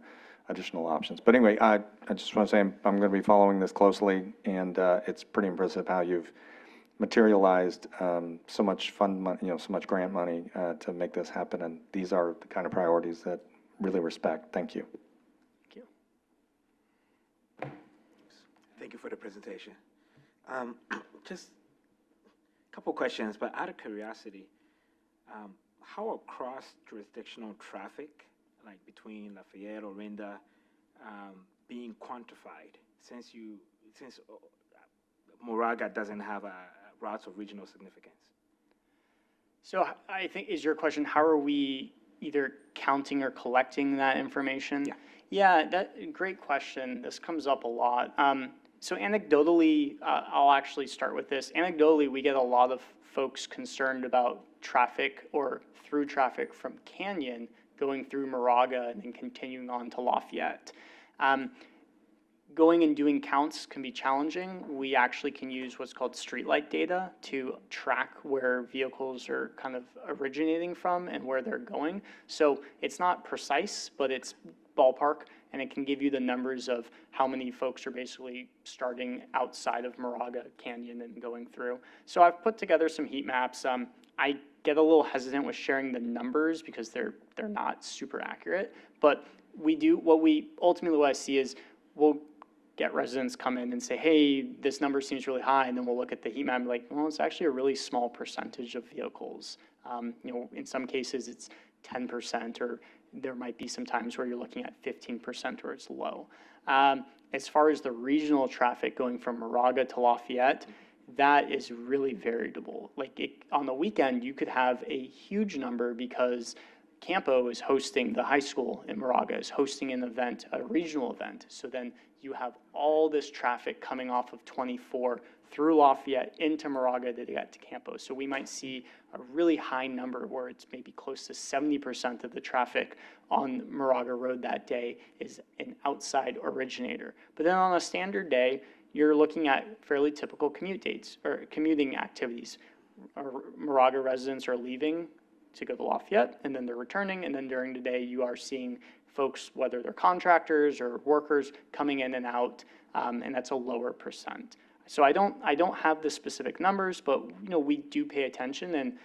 additional options. But anyway, I just want to say I'm going to be following this closely, and it's pretty impressive how you've materialized so much fund money, so much grant money to make this happen. And these are the kind of priorities that really respect. Thank you. Thank you. Thank you for the presentation. Just a couple questions, but out of curiosity, how are cross-jurisdictional traffic, like between Lafayette, Orinda, being quantified since Moraga doesn't have routes of regional significance? So I think, is your question, how are we either counting or collecting that information? Yeah, great question. This comes up a lot. So anecdotally, I'll actually start with this. Anecdotally, we get a lot of folks concerned about traffic or through traffic from Canyon going through Moraga and then continuing on to Lafayette. Going and doing counts can be challenging. We actually can use what's called streetlight data to track where vehicles are kind of originating from and where they're going. So it's not precise, but it's ballpark, and it can give you the numbers of how many folks are basically starting outside of Moraga Canyon and going through. So I've put together some heat maps. I get a little hesitant with sharing the numbers because they're not super accurate, but we do, what I see is we'll get residents come in and say, hey, this number seems really high, and then we'll look at the heat map and be like, well, it's actually a really small percentage of vehicles. In some cases, it's 10%, or there might be some times where you're looking at 15% where it's low. As far as the regional traffic going from Moraga to Lafayette, that is really variable. On the weekend, you could have a huge number because Campo is hosting, the high school in Moraga is hosting an event, a regional event. So then you have all this traffic coming off of 24 through Lafayette into Moraga to get to Campo. So we might see a really high number where it's maybe close to 70% of the traffic on Moraga Road that day is an outside originator. But then on a standard day, you're looking at fairly typical commute dates or commuting activities. Moraga residents are leaving to go to Lafayette, and then they're returning, and then during the day you are seeing folks, whether they're contractors or workers, coming in and out, and that's a lower percent. So I don't have the specific numbers, but we do pay attention, and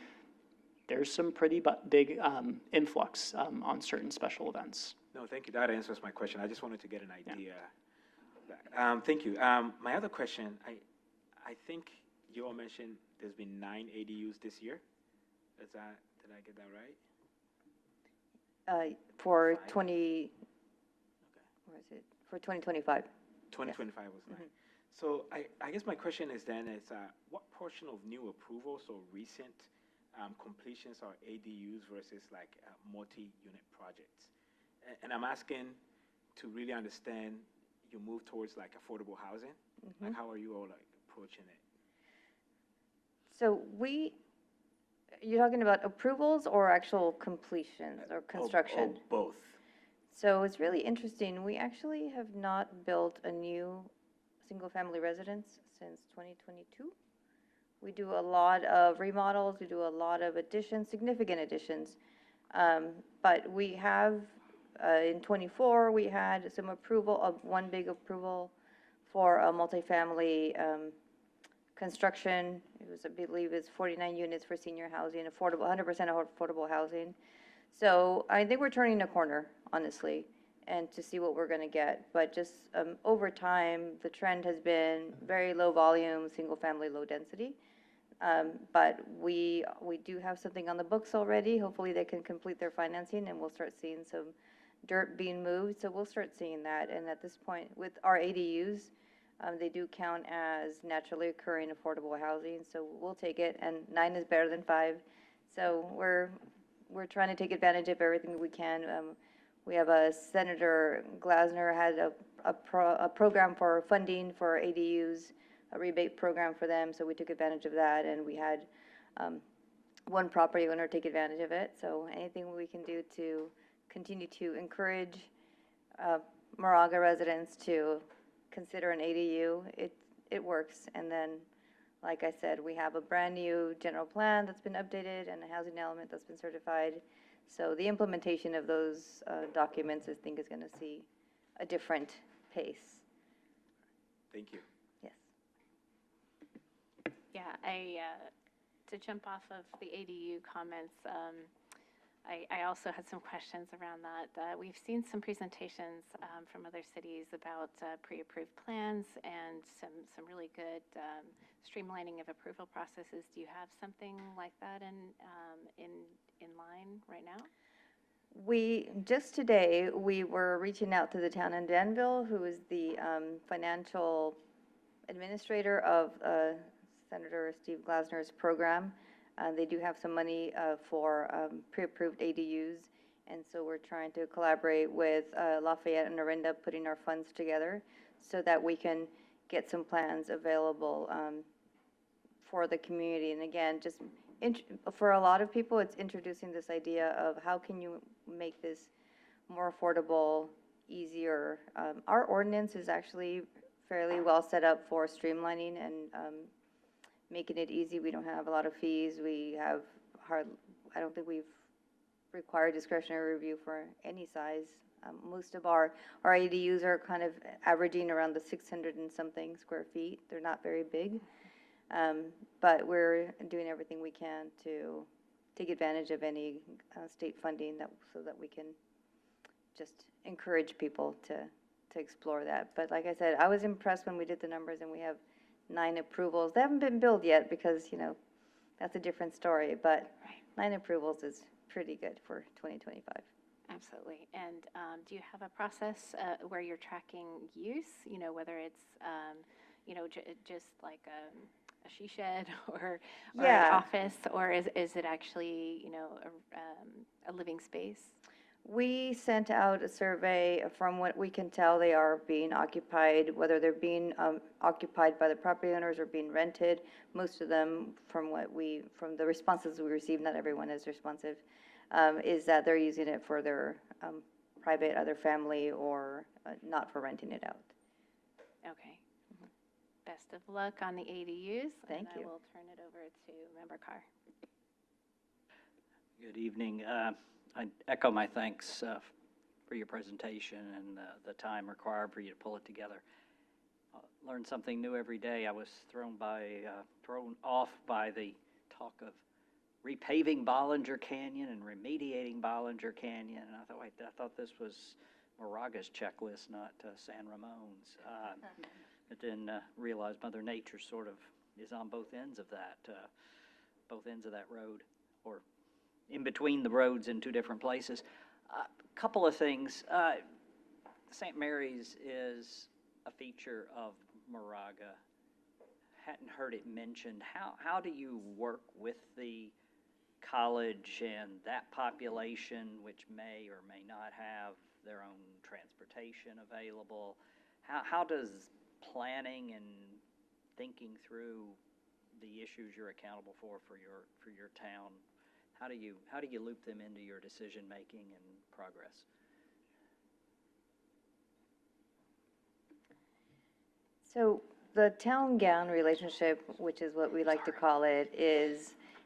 there's some pretty big influx on certain special events. No, thank you. That answers my question. I just wanted to get an idea. Thank you. My other question, I think you all mentioned there's been 9 ADUs this year. Did I get that right? For 20, where is it? For 2025. 2025 was 9. So I guess my question is what portion of new approvals or recent completions are ADUs versus multi-unit projects? And I'm asking to really understand your move towards affordable housing. How are you all approaching it? So you're talking about approvals or actual completions or construction? Both. So it's really interesting. We actually have not built a new single-family residence since 2022. We do a lot of remodels, we do a lot of additions, significant additions. But we have, in 24, we had some approval of one big approval for a multifamily construction. It was, I believe, it's 49 units for senior housing, affordable, 100% affordable housing. So I think we're turning a corner, honestly, and to see what we're going to get. But just over time, the trend has been very low volume, single family, low density. But we do have something on the books already. Hopefully they can complete their financing and we'll start seeing some dirt being moved. So we'll start seeing that. And at this point, with our ADUs, they do count as naturally occurring affordable housing. So we'll take it. And 9 is better than 5. So we're trying to take advantage of everything that we can. We have Senator Glasner had a program for funding for ADUs, a rebate program for them, so we took advantage of that, and we had one property owner take advantage of it. So anything we can do to continue to encourage Moraga residents to consider an ADU, it works. And then, like I said, we have a brand new general plan that's been updated and a housing element that's been certified. So the implementation of those documents, I think, is going to see a different pace. Thank you. Yes. Yeah, to jump off of the ADU comments, I also had some questions around that. We've seen some presentations from other cities about pre-approved plans and some really good streamlining of approval processes. Do you have something like that in line right now? Just today, we were reaching out to the town in Danville, who is the financial administrator of Senator Steve Glasner's program. They do have some money for pre-approved ADUs, and so we're trying to collaborate with Lafayette and Orinda, putting our funds together so that we can get some plans available for the community. And again, just for a lot of people, it's introducing this idea of how can you make this more affordable, easier. Our ordinance is actually fairly well set up for streamlining and making it easy. We don't have a lot of fees. We have I don't think we've required discretionary review for any size. Most of our ADUs are kind of averaging around the 600 and something square feet. They're not very big. But we're doing everything we can to take advantage of any state funding so that we can just encourage people to to explore that. But like I said, I was impressed when we did the numbers and we have 9 approvals. They haven't been billed yet because, you know, that's a different story, but 9 approvals is pretty good for 2025. Absolutely. And do you have a process where you're tracking use, you know, whether it's, you know, just like a she shed or an Yeah. office, or is it actually, you know, a living space? We sent out a survey. From what we can tell, they are being occupied, whether they're being occupied by the property owners or being rented. Most of them, from the responses we received, not everyone is responsive, is that they're using it for their private, other family, or not for renting it out. Okay. Best of luck on the ADUs. Thank you. I will turn it over to Member Carr. Good evening. I echo my thanks for your presentation and the time required for you to pull it together. Learn something new every day. I was thrown off by the talk of repaving Bollinger Canyon and remediating Bollinger Canyon, and I thought, wait, I thought this was Moraga's checklist, not San Ramon's. But then realized Mother Nature sort of is on both ends of that road, or in between the roads in 2 different places. A couple of things. St. Mary's is a feature of Moraga. Hadn't heard it mentioned. How do you work with the college and that population, which may or may not have their own transportation available? How does planning and thinking through the issues you're accountable for your town, how do you loop them into your decision making and progress? So the town-gown relationship, which is what we like to call it,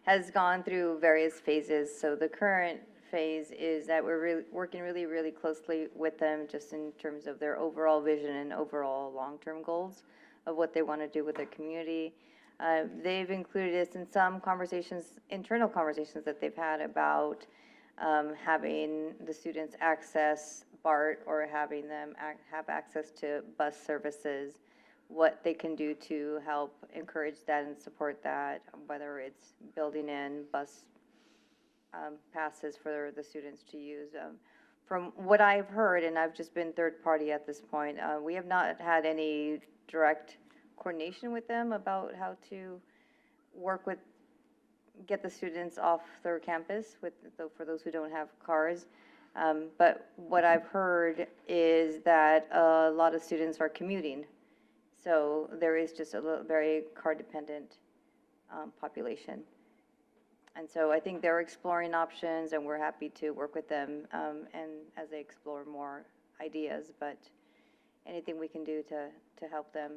has gone through various phases. So the current phase is that we're working really, really closely with them just in terms of their overall vision and overall long-term goals of what they want to do with their community. They've included us in some conversations, internal conversations that they've had about having the students access BART or having them have access to bus services, what they can do to help encourage that and support that, whether it's building in bus passes for the students to use. From what I've heard, and I've just been third party at this point, we have not had any direct coordination with them about how to get the students off their campus for those who don't have cars. But what I've heard is that a lot of students are commuting. So there is just a very car-dependent population. And so I think they're exploring options, and we're happy to work with them and as they explore more ideas. But anything we can do to help them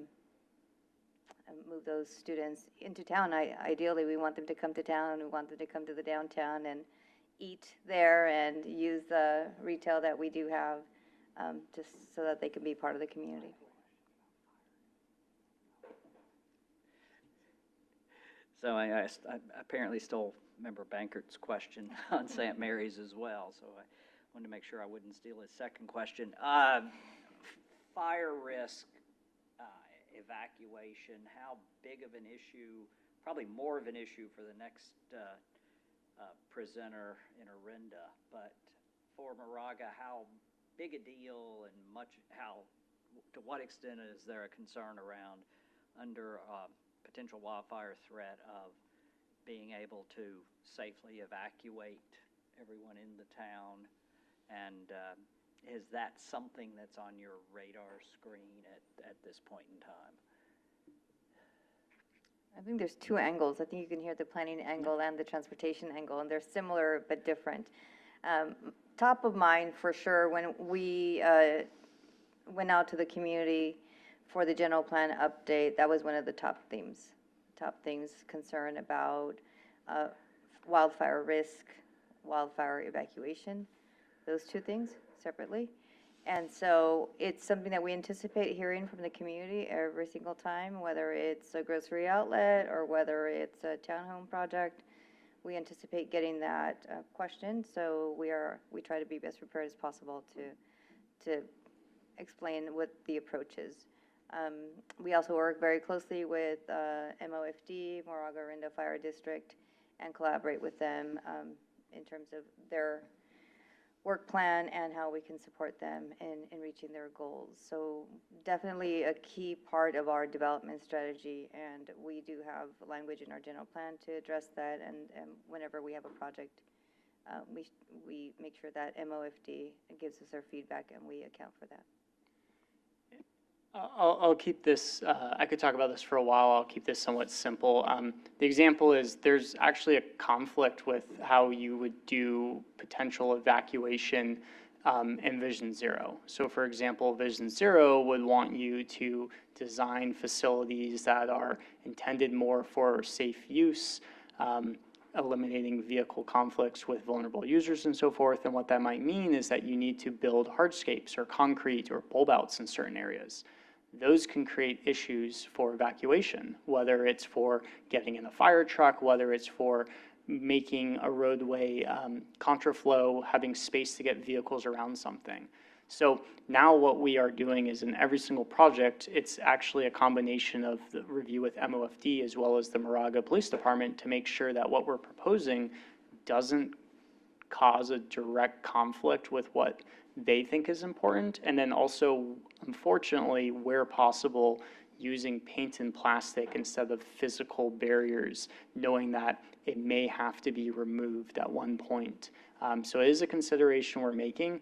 move those students into town. Ideally, we want them to come to town. We want them to come to the downtown and eat there and use the retail that we do have, just so that they can be part of the community. So I apparently stole Member Bankert's question on St. Mary's as well, so I wanted to make sure I wouldn't steal his second question. Fire risk evacuation, how big of an issue, probably more of an issue for the next presenter in Orinda, but for Moraga, how big a deal and to what extent is there a concern around under potential wildfire threat of being able to safely evacuate everyone in the town? And is that something that's on your radar screen at this point in time? I think there's 2 angles. I think you can hear the planning angle and the transportation angle, and they're similar but different. Top of mind for sure when we went out to the community for the general plan update, that was one of the top themes. Concern about wildfire risk, wildfire evacuation, those 2 things separately. And so it's something that we anticipate hearing from the community every single time, whether it's a grocery outlet or whether it's a townhome project. We anticipate getting that question, so we try to be best prepared as possible to explain what the approach is. We also work very closely with MOFD, Moraga Orinda Fire District, and collaborate with them in terms of their work plan and how we can support them in reaching their goals. So definitely a key part of our development strategy, and we do have language in our general plan to address that, and whenever we have a project, we make sure that MOFD gives us their feedback and we account for that. I'll keep this, I could talk about this for a while. I'll keep this somewhat simple. The example is there's actually a conflict with how you would do potential evacuation in Vision Zero. So for example, Vision Zero would want you to design facilities that are intended more for safe use, eliminating vehicle conflicts with vulnerable users and so forth. And what that might mean is that you need to build hardscapes or concrete or bulb outs in certain areas. Those can create issues for evacuation, whether it's for getting in a fire truck, whether it's for making a roadway contraflow, having space to get vehicles around something. So now what we are doing is in every single project, it's actually a combination of the review with MOFD as well as the Moraga Police Department to make sure that what we're proposing doesn't cause a direct conflict with what they think is important. And then also, unfortunately, where possible, using paint and plastic instead of physical barriers, knowing that it may have to be removed at one point. So it is a consideration we're making.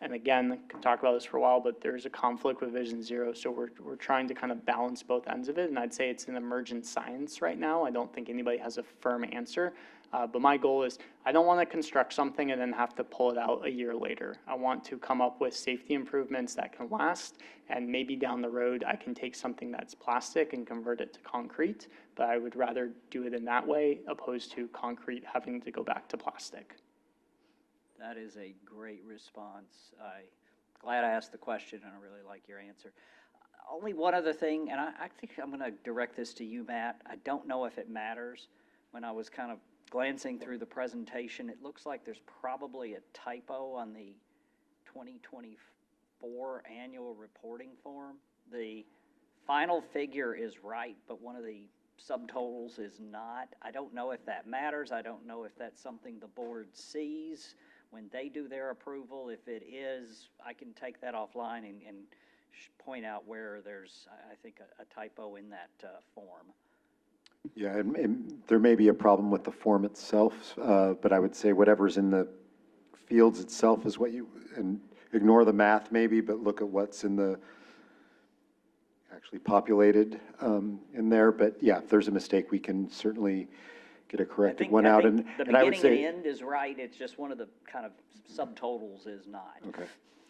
And again, I could talk about this for a while, but there's a conflict with Vision Zero. So we're trying to kind of balance both ends of it. And I'd say it's an emergent science right now. I don't think anybody has a firm answer. But my goal is I don't want to construct something and then have to pull it out a year later. I want to come up with safety improvements that can last, and maybe down the road I can take something that's plastic and convert it to concrete, but I would rather do it in that way opposed to concrete having to go back to plastic. That is a great response. I'm glad I asked the question, and I really like your answer. Only one other thing, and I think I'm going to direct this to you, Matt. I don't know if it matters. When I was kind of glancing through the presentation, it looks like there's probably a typo on the 2024 annual reporting form. The final figure is right, but one of the subtotals is not. I don't know if that matters. I don't know if that's something the board sees when they do their approval. If it is, I can take that offline and point out where there's, I think, a typo in that form. Yeah, and there may be a problem with the form itself, but I would say whatever's in the fields itself is what you, and ignore the math maybe, but look at what's in the actually populated in there. But yeah, if there's a mistake, we can certainly get a corrected one out. And I would the say beginning and end is right, it's just one of the kind of subtotals is not. Okay.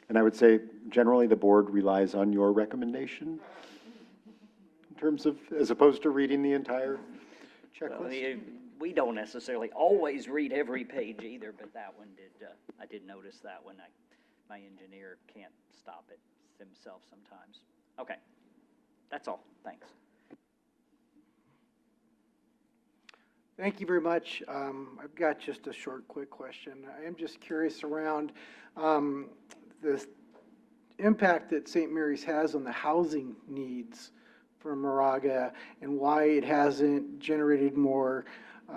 And I would say generally the board relies on your recommendation in terms of, as opposed to reading the entire checklist? Well, we don't necessarily always read every page either, but that one did, I did notice that one. My engineer can't stop it himself sometimes. Okay, that's all, thanks. Thank you very much. I've got just a short, quick question. I am just curious around the impact that St. Mary's has on the housing needs for Moraga and why it hasn't generated more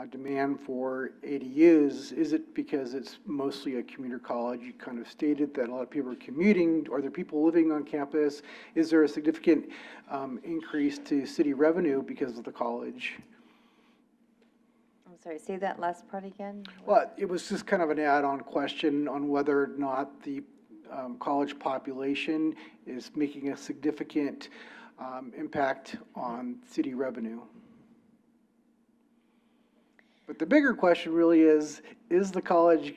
demand for ADUs. Is it because it's mostly a commuter college? You kind of stated that a lot of people are commuting. Are there people living on campus? Is there a significant increase to city revenue because of the college? I'm sorry, say that last part again? Well, it was just kind of an add-on question on whether or not the college population is making a significant impact on city revenue. But the bigger question really is the college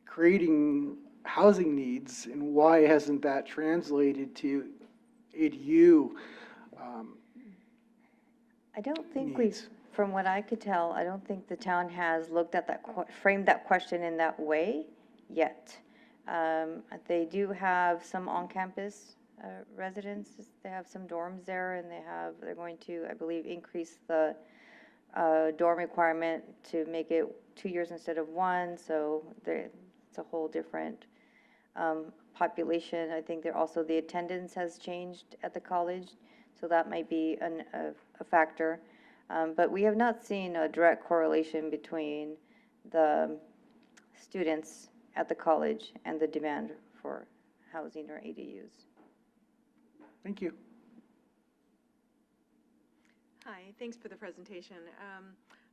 creating housing needs, and why hasn't that translated to ADU I don't think needs? from what I could tell, I don't think the town has looked at that, framed that question in that way yet. They do have some on-campus residences. They have some dorms there, and they're going to, I believe, increase the dorm requirement to make it 2 years instead of 1. So it's a whole different population. I think there also the attendance has changed at the college, so that might be a factor. But we have not seen a direct correlation between the students at the college and the demand for housing or ADUs. Thank you. Hi, thanks for the presentation.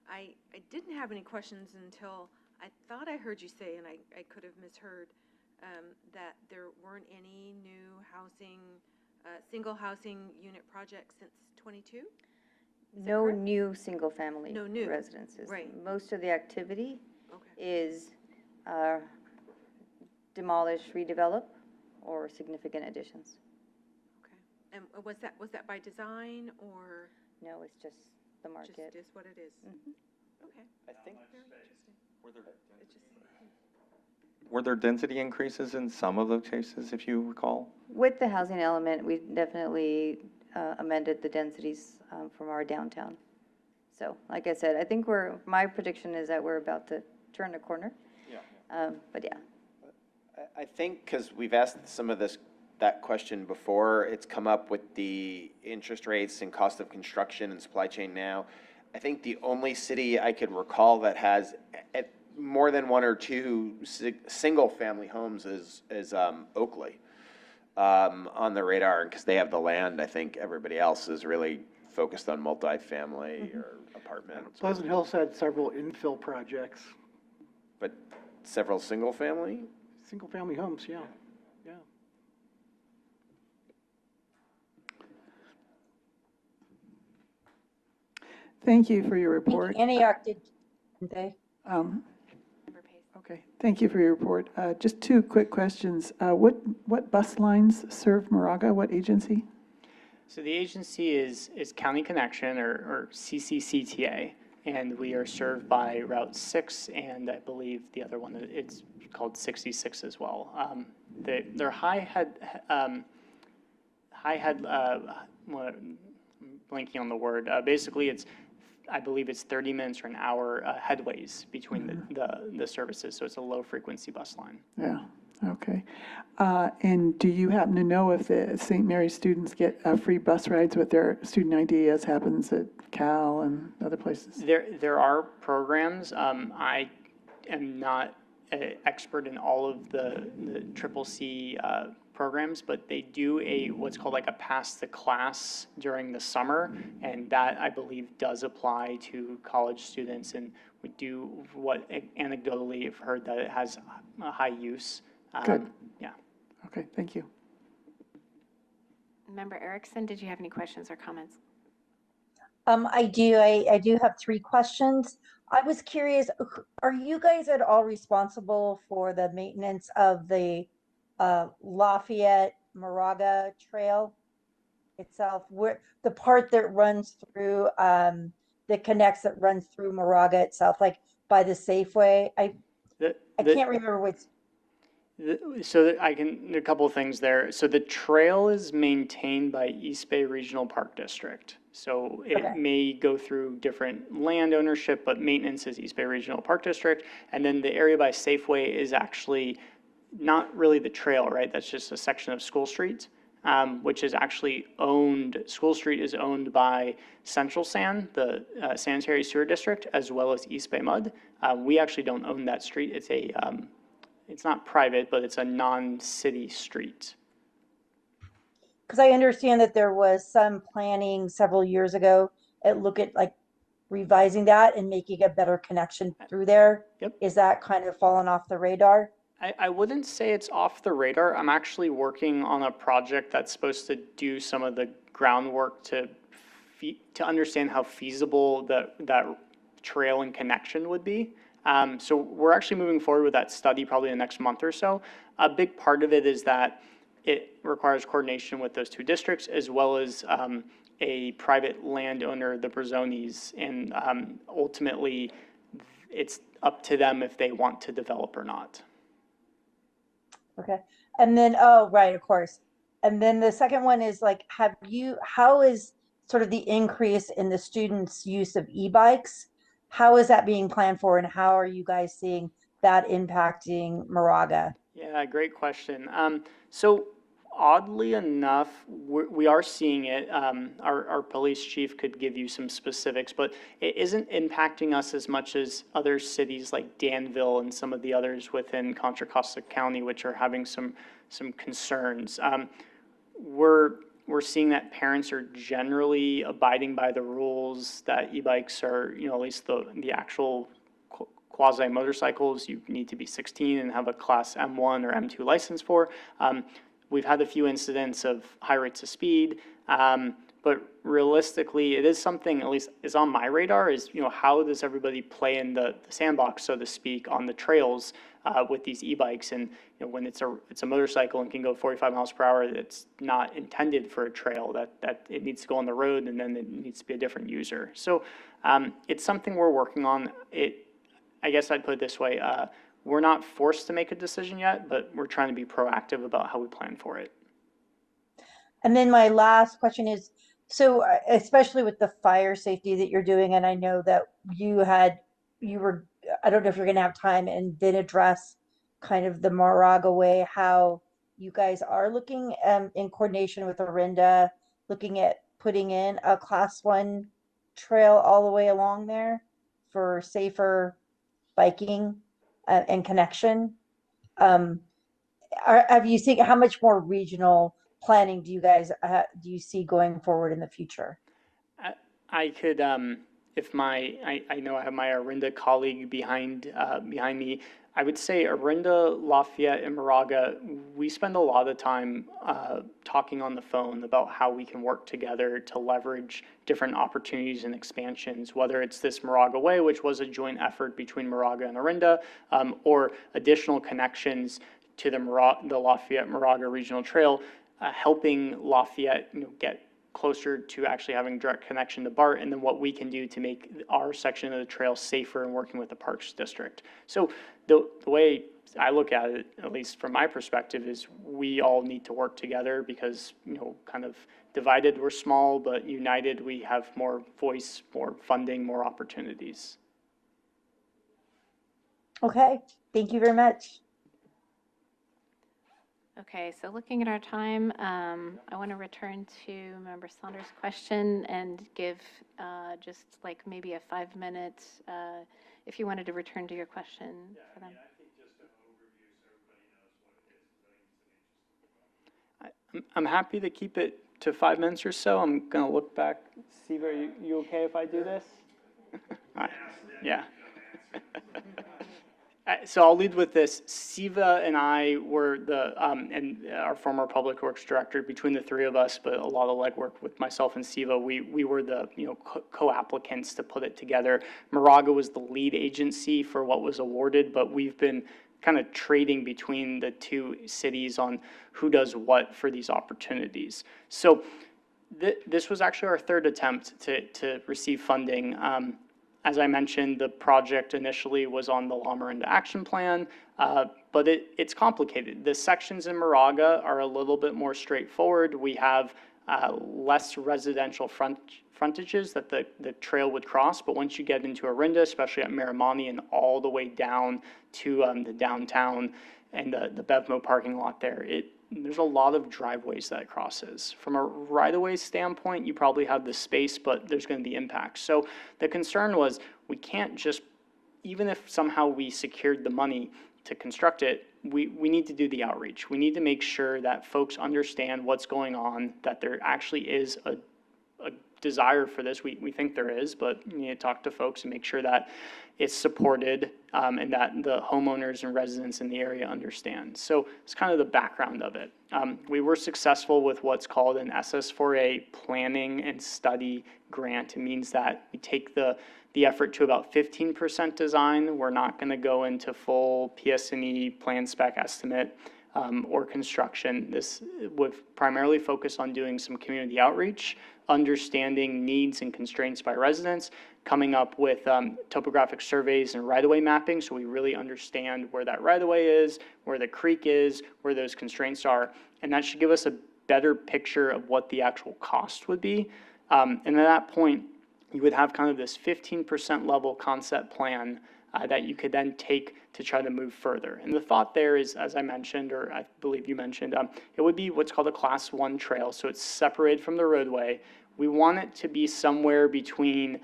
I didn't have any questions until I thought I heard you say, and I could have misheard, that there weren't any new housing, single housing unit projects since '22? No new single-family No new. residences. Right. Most of the activity Okay. is demolish, redevelop, or significant additions. Okay. And was that by design or No, it's just the just market. is what it is? Mhm. Okay. I think Very interesting. It's just- Were there density increases in some of those cases, if you recall? With the housing element, we definitely amended the densities from our downtown. So, like I said, I think my prediction is that we're about to turn a corner. Yeah. But yeah. I think, because we've asked some of that question before, it's come up with the interest rates and cost of construction and supply chain now. I think the only city I could recall that has more than one or two single-family homes is Oakley on the radar, because they have the land. I think everybody else is really focused on multifamily or apartments. Pleasant Hill's had several infill projects, But several single-family? single-family homes, yeah. Yeah. Thank you for your report. Antioch did, didn't they? Okay, thank you for your report. Just two quick questions. What bus lines serve Moraga? What agency? So the agency is County Connection, or CCCTA, and we are served by Route 6, and I believe the other one, it's called 66 as well. They're blanking on the word. Basically, I believe it's 30 minutes or an hour headways between the services, so it's a low-frequency bus line. Yeah, okay. And do you happen to know if the St. Mary's students get free bus rides with their student ID, as happens at Cal and other places? There are programs. I am not an expert in all of the CCC programs, but they do what's called like a pass the class during the summer, and that I believe does apply to college students, and we do what anecdotally have heard that it has a high use. Good. Yeah. Okay, thank you. Member Erickson, did you have any questions or comments? I do. I do have three questions. I was curious, are you guys at all responsible for the maintenance of the Lafayette Moraga Trail itself? The part that runs through, that connects, that runs through Moraga itself, like by the Safeway? I can't remember which. A couple of things there. So the trail is maintained by East Bay Regional Park District. So it may go through different land ownership, but maintenance is East Bay Regional Park District. And then the area by Safeway is actually not really the trail, right? That's just a section of School Street, which is actually owned, School Street is owned by Central San, the sanitary sewer district, as well as East Bay Mud. We actually don't own that street. It's not private, but it's a non-city street. Because I understand that there was some planning several years ago at look at like revising that and making a better connection through there. Yep. Is that kind of fallen off the radar? I wouldn't say it's off the radar. I'm actually working on a project that's supposed to do some of the groundwork to understand how feasible that trail and connection would be. So we're actually moving forward with that study probably in the next month or so. A big part of it is that it requires coordination with those two districts, as well as a private landowner, the Brazonis, and ultimately it's up to them if they want to develop or not. Okay. And then, oh, right, of course. And then the second one is like, how is sort of the increase in the students' use of e-bikes? How is that being planned for, and how are you guys seeing that impacting Moraga? Yeah, Yeah, great question. So oddly enough, we are seeing it. Our police chief could give you some specifics, but it isn't impacting us as much as other cities like Danville and some of the others within Contra Costa County, which are having some concerns. We're seeing that parents are generally abiding by the rules that e-bikes are, at least the actual quasi motorcycles, you need to be 16 and have a class M1 or M2 license for. We've had a few incidents of high rates of speed, but realistically, it is something, at least is on my radar, is, how does everybody play in the sandbox, so to speak, on the trails with these e-bikes? And when it's a motorcycle and can go 45 miles per hour, it's not intended for a trail, that it needs to go on the road, and then it needs to be a different user. So it's something we're working on. I guess I'd put it this way, we're not forced to make a decision yet, but we're trying to be proactive about how we plan for it. And then my last question is, so especially with the fire safety that you're doing, and I know that you were, I don't know if you're gonna have time and then address kind of the Moraga way, how you guys are looking in coordination with Orinda, looking at putting in a class 1 trail all the way along there for safer biking and connection. Have you seen how much more regional planning do you guys do you see going forward in the future? I could, if I know I have my Orinda colleague behind me. I would say Orinda, Lafayette, and Moraga, we spend a lot of time talking on the phone about how we can work together to leverage different opportunities and expansions, whether it's this Moraga Way, which was a joint effort between Moraga and Orinda, or additional connections to the Lafayette-Moraga Regional Trail, helping Lafayette get closer to actually having direct connection to BART, and then what we can do to make our section of the trail safer and working with the Parks District. So the way I look at it, at least from my perspective, is we all need to work together because, kind of divided we're small, but united we have more voice, more funding, more opportunities. Okay, thank you very much. Okay, so looking at our time, I want to return to Member Saunders' question and give just like maybe a 5-minute, if you wanted to return to your question for them. I think just an overview so everybody knows what it is. I think it's an interesting. I'm happy to keep it to 5 minutes or so. I'm going to look back. Siva, are you okay if I do this? All right. Yeah. So I'll lead with this. Siva and I were and our former Public Works Director, between the three of us, but a lot of legwork with myself and Siva, we were the co-applicants to put it together. Moraga was the lead agency for what was awarded, but we've been kind of trading between the two cities on who does what for these opportunities. So this was actually our third attempt to receive funding. As I mentioned, the project initially was on the La Miranda Action Plan, but it's complicated. The sections in Moraga are a little bit more straightforward. We have less residential frontages that the trail would cross, but once you get into Orinda, especially at Miramani and all the way down to the downtown and the Bevmo parking lot there, there's a lot of driveways that it crosses. From a right-of-way standpoint, you probably have the space, but there's going to be impacts. So the concern was we can't just, even if somehow we secured the money to construct it, we need to do the outreach. We need to make sure that folks understand what's going on, that there actually is a desire for this. We think there is, but you need to talk to folks and make sure that it's supported and that the homeowners and residents in the area understand. So it's kind of the background of it. We were successful with what's called an SS4A planning and study grant. It means that we take the effort to about 15% design. We're not going to go into full PS&E plan spec estimate or construction. This would primarily focus on doing some community outreach, understanding needs and constraints by residents, coming up with topographic surveys and right-of-way mapping so we really understand where that right-of-way is, where the creek is, where those constraints are, and that should give us a better picture of what the actual cost would be. And at that point, you would have kind of this 15% level concept plan that you could then take to try to move further. And the thought there is, as I mentioned, or I believe you mentioned, it would be what's called a Class 1 trail, so it's separated from the roadway. We want it to be somewhere between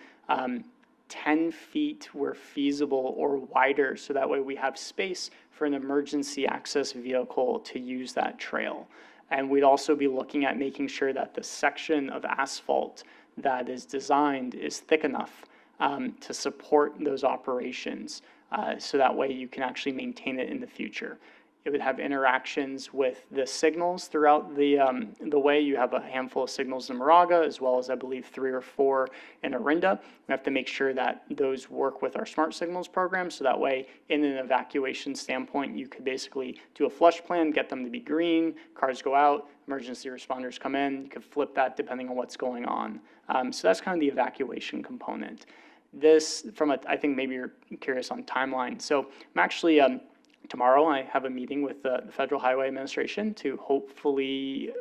10 feet where feasible or wider, so that way we have space for an emergency access vehicle to use that trail. And we'd also be looking at making sure that the section of asphalt that is designed is thick enough to support those operations, so that way you can actually maintain it in the future. It would have interactions with the signals throughout the way. You have a handful of signals in Moraga, as well as I believe 3 or 4 in Orinda. We have to make sure that those work with our smart signals program, so that way in an evacuation standpoint, you could basically do a flush plan, get them to be green, cars go out, emergency responders come in, you could flip that depending on what's going on. So that's kind of the evacuation component. This, I think maybe you're curious on timeline. So I'm actually, tomorrow I have a meeting with the Federal Highway Administration to hopefully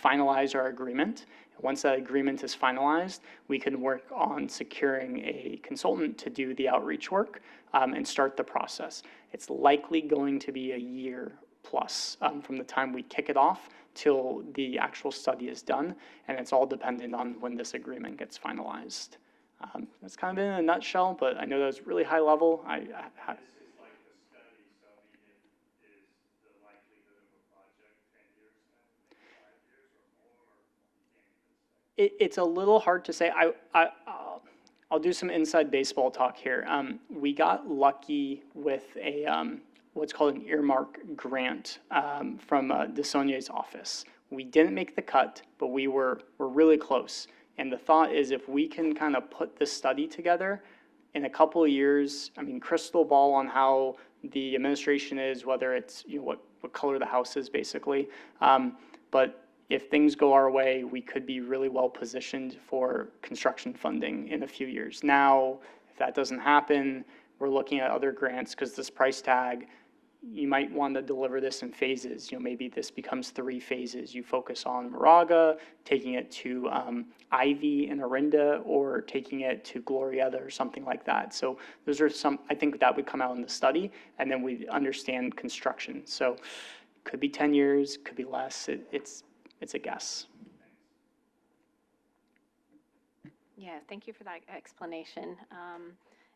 finalize our agreement. Once that agreement is finalized, we can work on securing a consultant to do the outreach work and start the process. It's likely going to be a year plus from the time we kick it off till the actual study is done, and it's all dependent on when this agreement gets finalized. That's kind of in a nutshell, but I know that was really high level. It's a little hard to say. I'll do some inside baseball talk here. We got lucky with a what's called an earmark grant from DeSaulniers' office. We didn't make the cut, but we were really close. And the thought is, if we can kind of put this study together in a couple of years, I mean, crystal ball on how the administration is, whether it's what color the house is basically, but if things go our way, we could be really well positioned for construction funding in a few years. Now, if that doesn't happen, we're looking at other grants, because this price tag, you might want to deliver this in phases. Maybe this becomes 3 phases. You focus on Moraga, taking it to Ivy and Orinda, or taking it to Glorieta or something like that. So those are some, I think that would come out in the study, and then we understand construction. So could be 10 years, could be less. It's a guess. Yeah, thank you for that explanation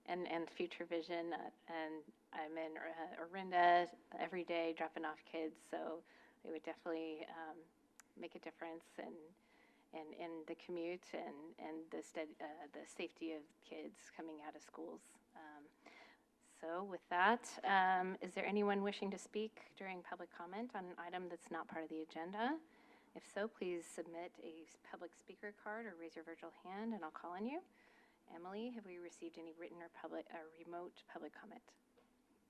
and future vision. And I'm in Orinda every day dropping off kids, so it would definitely make a difference in the commute and the safety of kids coming out of schools. So with that, is there anyone wishing to speak during public comment on an item that's not part of the agenda? If so, please submit a public speaker card or raise your virtual hand and I'll call on you. Emily, have we received any written or remote public comment?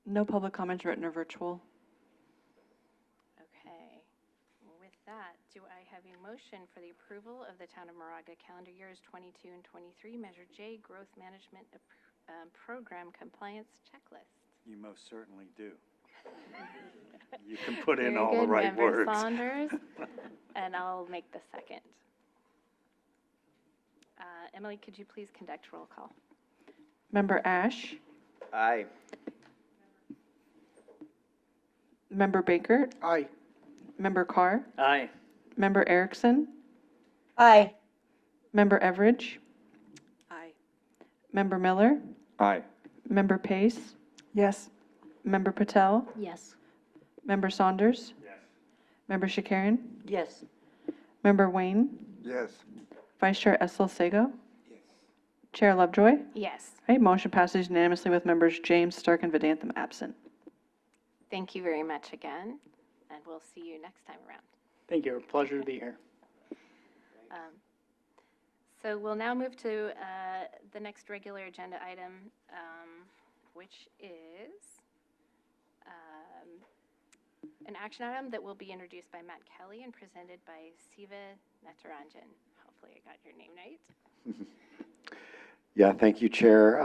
No public comment, written or virtual. Okay. With that, do I have a motion for the approval of the Town of Moraga calendar years 22 and 23 Measure J Growth Management Program Compliance Checklist? You most certainly do. You can put in Very all the good, right Member words. Saunders, and I'll make the second. Emily, could you please conduct roll call? Member Ash, Aye. Member Baker, Aye. Member Carr, Aye. Member Erickson, Aye. Member Everidge, Aye. Member Miller, Aye. Member Pace, Yes. Member Patel, Yes. Member Saunders, Member Shakarian, Yes. Member Wayne, Yes. Vice Chair Essel Sego, Chair Lovejoy. Yes. Okay, motion passes unanimously with members James, Stark, and Vidantham absent. Thank you very much again, and we'll see you next time around. Thank you. Pleasure to be here. So we'll now move to the next regular agenda item, which is an action item that will be introduced by Matt Kelly and presented by Siva Natarajan. Hopefully I got your name right. Yeah, thank you, Chair.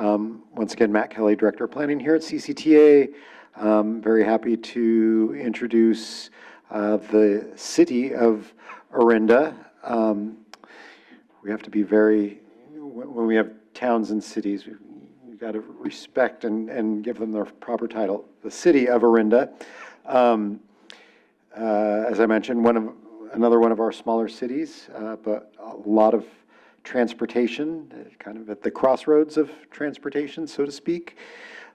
Once again, Matt Kelly, Director of Planning here at CCTA. Very happy to introduce the city of Orinda. We have to be very, when we have towns and cities, we you got to respect and give them their proper title. The city of Orinda, as I mentioned, another one of our smaller cities, but a lot of transportation, kind of at the crossroads of transportation, so to speak,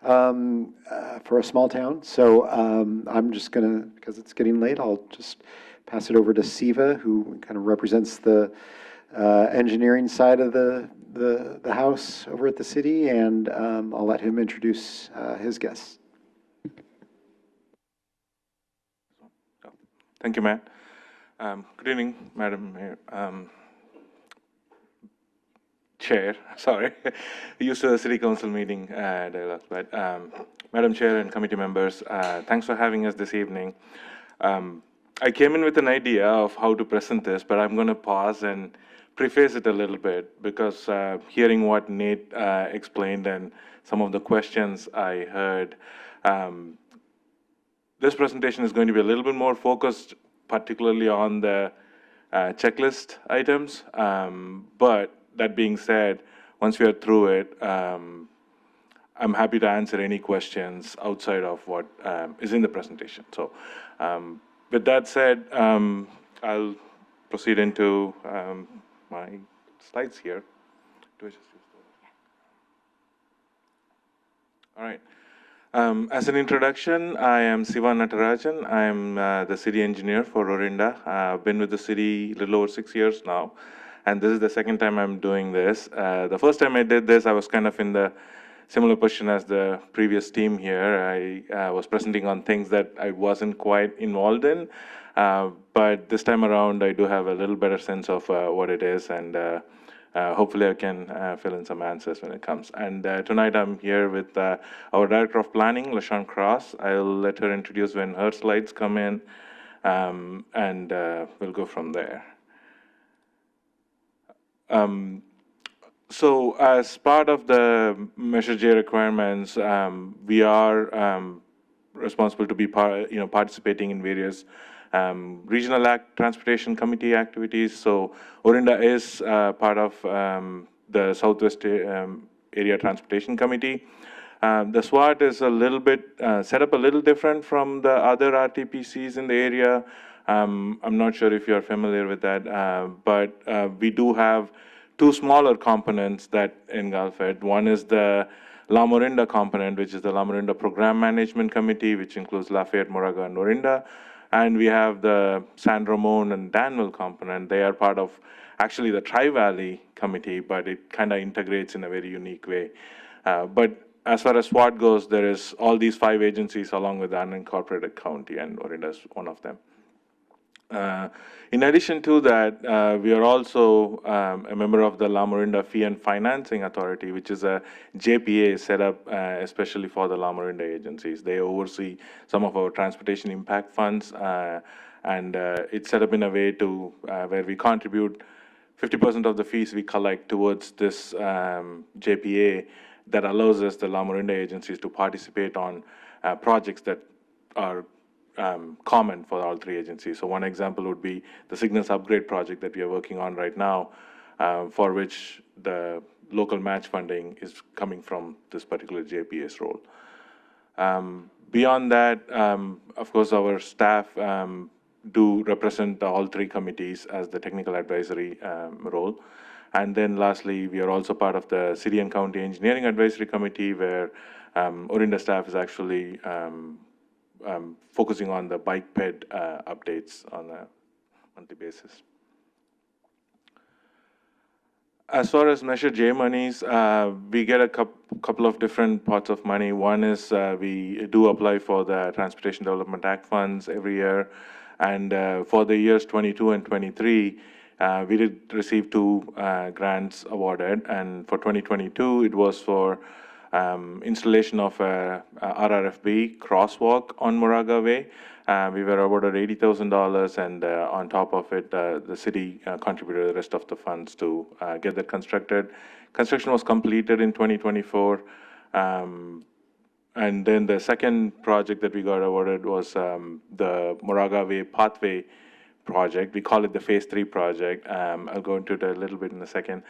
for a small town. So I'm just going to, because it's getting late, I'll just pass it over to Siva, who kind of represents the engineering side of the house over at the city, and I'll let him introduce his guests. Thank you, Matt. Good evening, Madam Mayor. Chair, sorry, used to the City Council meeting dialogue, but Madam Chair and committee members, thanks for having us this evening. I came in with an idea of how to present this, but I'm going to pause and preface it a little bit because hearing what Nate explained and some of the questions I heard, this presentation is going to be a little bit more focused, particularly on the checklist items. But that being said, once we are through it, I'm happy to answer any questions outside of what is in the presentation. So with that said, I'll proceed into my slides here. Do I just use the... All right. As an introduction, I am Siva Natarajan. I am the city engineer for Orinda. I've been with the city a little over 6 years now, and this is the second time I'm doing this. The first time I did this, I was kind of in the similar position as the previous team here. I was presenting on things that I wasn't quite involved in, but this time around, I do have a little better sense of what it is, and hopefully I can fill in some answers when it comes. And tonight I'm here with our Director of Planning, LaShawn Cross. I'll let her introduce when her slides come in, and we'll go from there. So as part of the Measure J requirements, we are responsible to be participating in various regional transportation committee activities. So Orinda is part of the Southwest Area Transportation Committee. The SWAT is a little bit set up a little different from the other RTPCs in the area. I'm not sure if you're familiar with that, but we do have two smaller components that engulf it. One is the La Morinda component, which is the La Morinda Program Management Committee, which includes Lafayette, Moraga, and Orinda. And we have the San Ramon and Danville component. They are part of actually the Tri-Valley Committee, but it kind of integrates in a very unique way. But as far as SWAT goes, there is all these 5 agencies along with the unincorporated county, and Orinda is one of them. In addition to that, we are also a member of the La Morinda Fee and Financing Authority, which is a JPA set up especially for the La Morinda agencies. They oversee some of our transportation impact funds, and it's set up in a way to where we contribute 50% of the fees we collect towards this JPA that allows us, the La Morinda agencies, to participate on projects that are common for all 3 agencies. So one example would be the Signals Upgrade project that we are working on right now, for which the local match funding is coming from this particular JPA's role. Beyond that, of course, our staff do represent all 3 committees as the technical advisory role. And then lastly, we are also part of the City and County Engineering Advisory Committee, where Orinda staff is actually focusing on the bike ped updates on a monthly basis. As far as Measure J monies, we get a couple of different pots of money. One is we do apply for the Transportation Development Act funds every year, and for the years 22 and 23, we did receive 2 grants awarded, and for 2022, it was for installation of a RRFB crosswalk on Moraga Way. We were awarded $80,000, and on top of it, the city contributed the rest of the funds to get that constructed. Construction was completed in 2024. And then the second project that we got awarded was the Moraga Way Pathway project. We call it the Phase 3 project. I'll go into it a little bit in a second.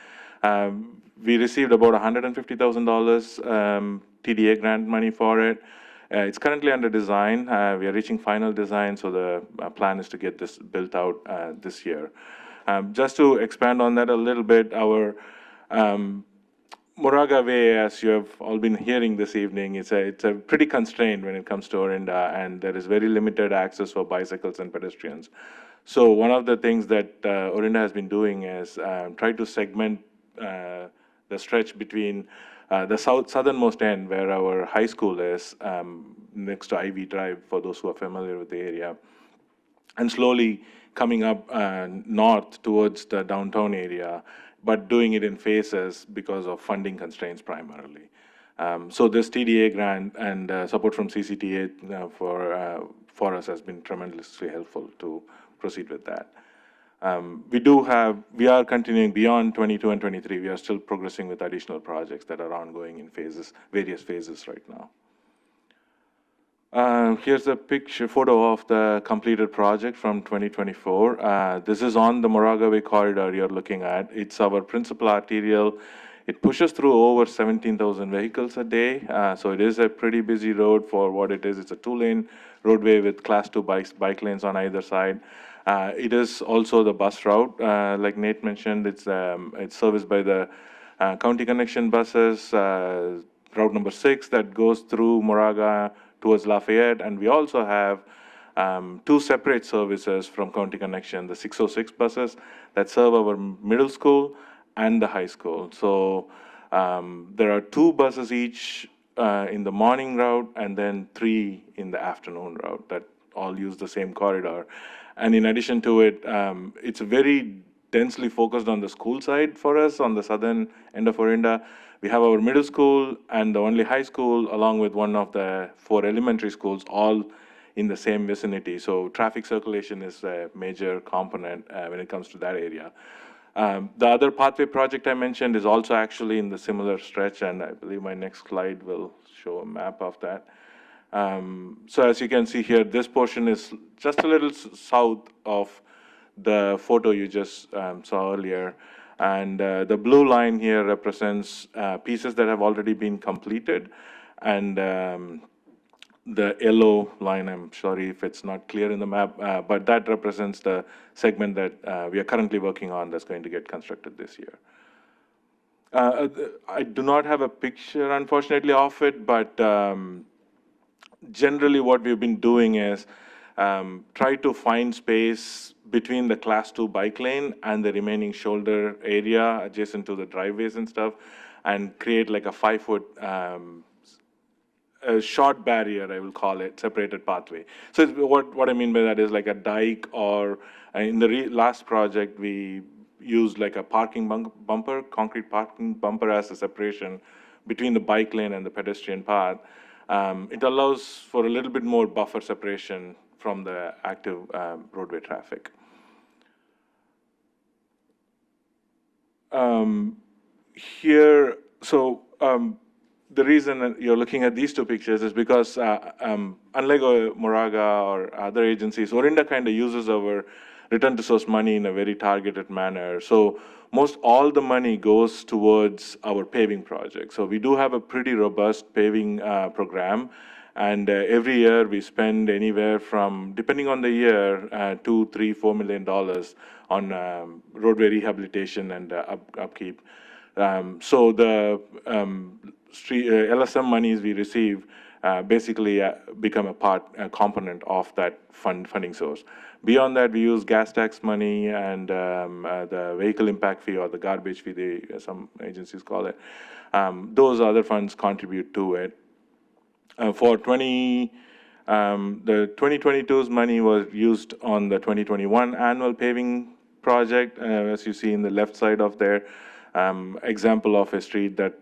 We received about $150,000 TDA grant money for it. It's currently under design. We are reaching final design, so the plan is to get this built out this year. Just to expand on that a little bit, our Moraga Way, as you have all been hearing this evening, it's a pretty constrained when it comes to Orinda, and there is very limited access for bicycles and pedestrians. So one of the things that Orinda has been doing is try to segment the stretch between the southernmost end, where our high school is, next to Ivy Drive, for those who are familiar with the area, and slowly coming up north towards the downtown area, but doing it in phases because of funding constraints primarily. So this TDA grant and support from CCTA for us has been tremendously helpful to proceed with that. We are continuing beyond 22 and 23. We are still progressing with additional projects that are ongoing in various phases right now. Here's a photo of the completed project from 2024. This is on the Moraga Way corridor you're looking at. It's our principal arterial. It pushes through over 17,000 vehicles a day. So it is a pretty busy road for what it is. It's a 2-lane roadway with class 2 bike lanes on either side. It is also the bus route, like Nate mentioned. It's serviced by the County Connection buses, route number 6 that goes through Moraga towards Lafayette, and we also have 2 separate services from County Connection, the 606 buses that serve our middle school and the high school. So there are 2 buses each in the morning route, and then 3 in the afternoon route that all use the same corridor. And in addition to it, it's very densely focused on the school side for us on the southern end of Orinda. We have our middle school and the only high school, along with one of the 4 elementary schools, all in the same vicinity. So traffic circulation is a major component when it comes to that area. The other pathway project I mentioned is also actually in the similar stretch, and I believe my next slide will show a map of that. So as you can see here, this portion is just a little south of the photo you just saw earlier. And the blue line here represents pieces that have already been completed. And the yellow line, I'm sorry if it's not clear in the map, but that represents the segment that we are currently working on that's going to get constructed this year. I do not have a picture, unfortunately, of it, but generally what we've been doing is try to find space between the class 2 bike lane and the remaining shoulder area adjacent to the driveways and stuff, and create like a 5-foot a short barrier, I will call it, separated pathway. So what I mean by that is like a dike, or in the last project, we used like a parking bumper, concrete parking bumper as a separation between the bike lane and the pedestrian path. It allows for a little bit more buffer separation from the active roadway traffic. The reason you're looking at these 2 pictures is because unlike Moraga or other agencies, Orinda kind of uses our return to source money in a very targeted manner. So most all the money goes towards our paving project. So we do have a pretty robust paving program. And every year we spend anywhere from, depending on the year, $2, $3, $4 million on roadway rehabilitation and upkeep. So the LSM monies we receive basically become a component of that funding source. Beyond that, we use gas tax money and the vehicle impact fee, or the garbage fee, some agencies call it. Those other funds contribute to it. For the 2022's money was used on the 2021 annual paving project, as you see in the left side of there. Example of a street that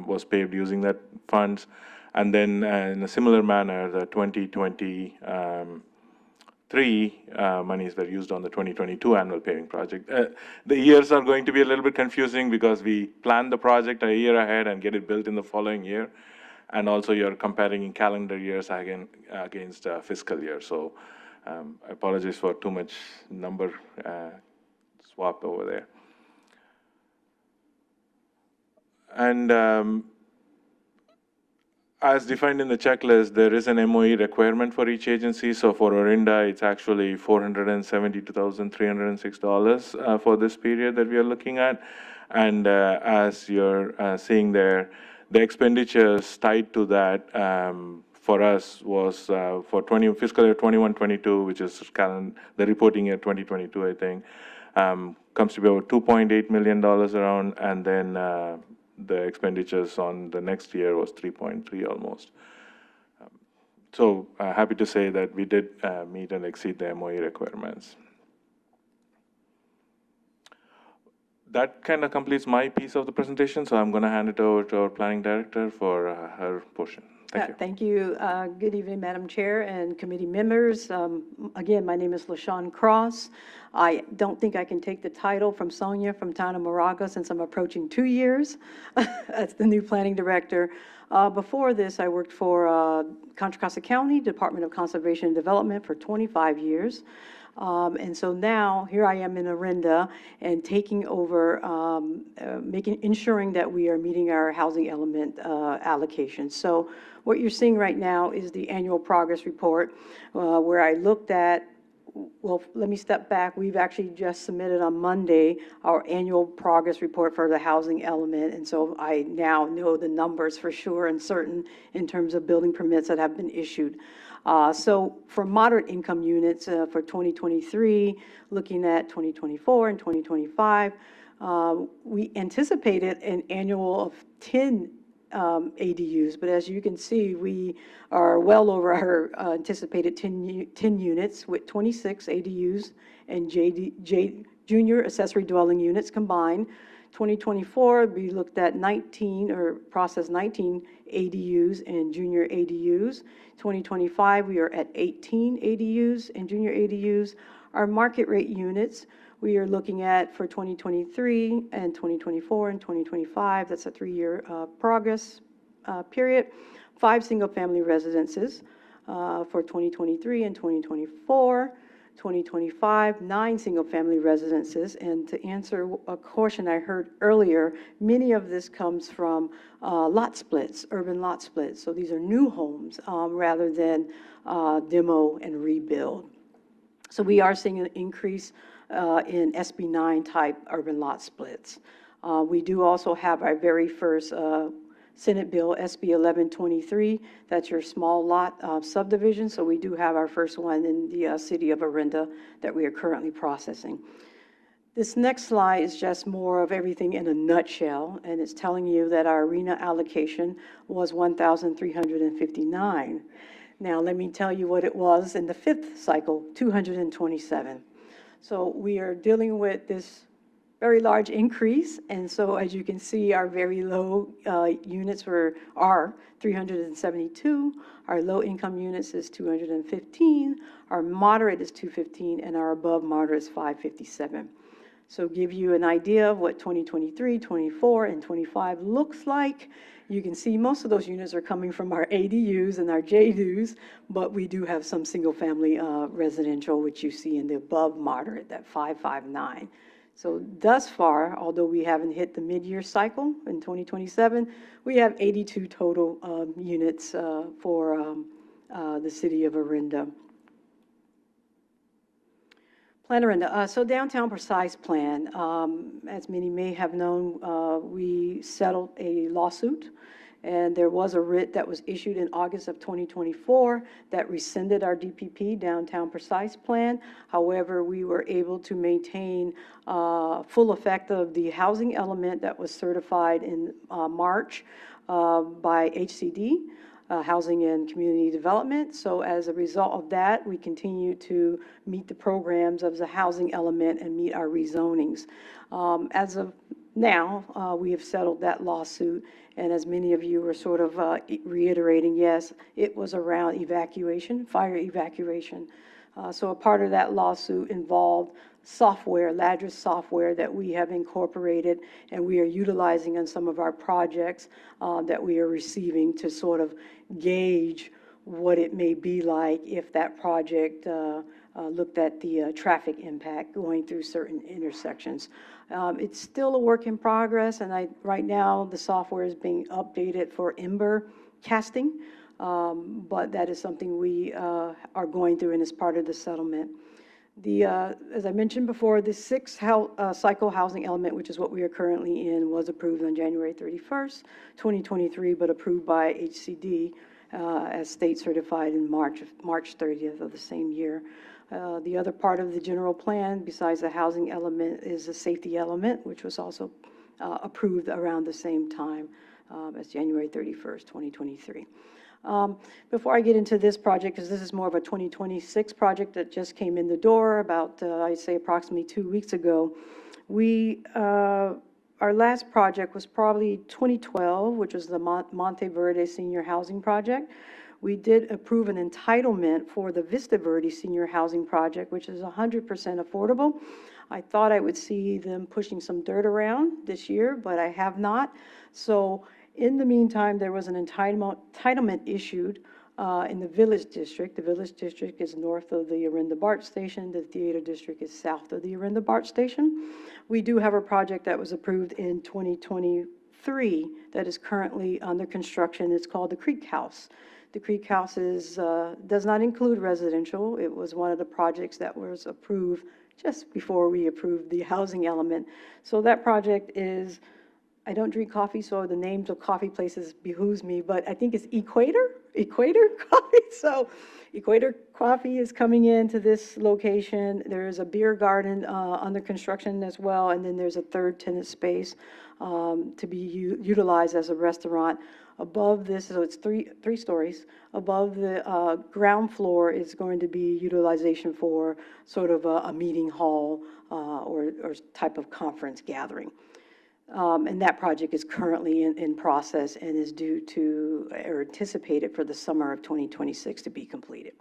was paved using that funds. And then in a similar manner, the 2023 monies were used on the 2022 annual paving project. The years are going to be a little bit confusing because we plan the project a year ahead and get it built in the following year. And also you're comparing in calendar years against fiscal year. So I apologize for too much number swapped over there. And as defined in the checklist, there is an MOE requirement for each agency. So for Orinda, it's actually $472,306 for this period that we are looking at. And as you're seeing there, the expenditures tied to that for us was for fiscal year 21-22, which is the reporting year 2022, I think, comes to be about $2.8 million around, and then the expenditures on the next year was 3.3 almost. So happy to say that we did meet and exceed the MOE requirements. That kind of completes my piece of the presentation, so I'm going to hand it over to our planning director for her portion. Thank you. Thank you. Good evening, Madam Chair and committee members. Again, my name is LaShawn Cross. I don't think I can take the title from Sonia from Town of Moraga since I'm approaching 2 years as the new planning director. Before this, I worked for Contra Costa County Department of Conservation and Development for 25 years. And so now here I am in Orinda and taking over, ensuring that we are meeting our housing element allocation. So what you're seeing right now is the annual progress report where I looked at, well, let me step back. We've actually just submitted on Monday our annual progress report for the housing element. And so I now know the numbers for sure and certain in terms of building permits that have been issued. So for moderate income units for 2023, looking at 2024 and 2025, we anticipated an annual of 10 ADUs, but as you can see, we are well over our anticipated 10 units with 26 ADUs and junior accessory dwelling units combined. 2024, we looked at 19 or processed 19 ADUs and junior ADUs. 2025, we are at 18 ADUs and junior ADUs. Our market rate units, we are looking at for 2023 and 2024 and 2025, that's a 3-year progress period. 5 single-family residences for 2023 and 2024. 2025, 9 single-family residences. And to answer a question I heard earlier, many of this comes from lot splits, urban lot splits. So these are new homes rather than demo and rebuild. So we are seeing an increase in SB 9 type urban lot splits. We do also have our very first Senate Bill SB 1123. That's your small lot subdivision. So we do have our first one in the city of Orinda that we are currently processing. This next slide is just more of everything in a nutshell, and it's telling you that our arena allocation was 1,359. Now let me tell you what it was in the 5th cycle, 227. So we are dealing with this very large increase, and so as you can see, our very low units are 372, our low income units is 215, our moderate is 215, and our above moderate is 557. So give you an idea of what 2023, 24, and 25 looks like. You can see most of those units are coming from our ADUs and our JDUs, but we do have some single-family residential, which you see in the above moderate, that 559. So thus far, although we haven't hit the mid-year cycle in 2027, we have 82 total units for the city of Orinda. Plan Orinda. So Downtown Precise Plan, as many may have known, we settled a lawsuit, and there was a writ that was issued in August of 2024 that rescinded our DPP, Downtown Precise Plan. However, we were able to maintain full effect of the housing element that was certified in March by HCD, Housing and Community Development. So as a result of that, we continue to meet the programs of the housing element and meet our rezonings. As of now, we have settled that lawsuit, and as many of you were sort of reiterating, yes, it was around evacuation, fire evacuation. So a part of that lawsuit involved software, Ladris software that we have incorporated and we are utilizing on some of our projects that we are receiving to sort of gauge what it may be like if that project looked at the traffic impact going through certain intersections. It's still a work in progress, and right now the software is being updated for Ember casting, but that is something we are going through and is part of the settlement. As I mentioned before, the sixth cycle housing element, which is what we are currently in, was approved on January 31st, 2023, but approved by HCD as state certified in March 30th of the same year. The other part of the general plan, besides the housing element, is the safety element, which was also approved around the same time as January 31st, 2023. Before I get into this project, because this is more of a 2026 project that just came in the door about, I'd say approximately 2 weeks ago, our last project was probably 2012, which was the Monte Verde Senior Housing Project. We did approve an entitlement for the Vista Verde Senior Housing Project, which is 100% affordable. I thought I would see them pushing some dirt around this year, but I have not. So in the meantime, there was an entitlement issued in the Village District. The Village District is north of the Orinda BART station. The Theater District is south of the Orinda BART station. We do have a project that was approved in 2023 that is currently under construction. It's called the Creek House. The Creek House does not include residential. It was one of the projects that was approved just before we approved the housing element. So that project is, I don't drink coffee, so the names of coffee places behooves me, but I think it's Equator Coffee. So Equator Coffee is coming into this location. There is a beer garden under construction as well, and then there's a third tenant space to be utilized as a restaurant. Above this, so it's three stories. Above the ground floor is going to be utilization for sort of a meeting hall or type of conference gathering. And that project is currently in process and is due to, or anticipated for the summer of 2026 to be completed.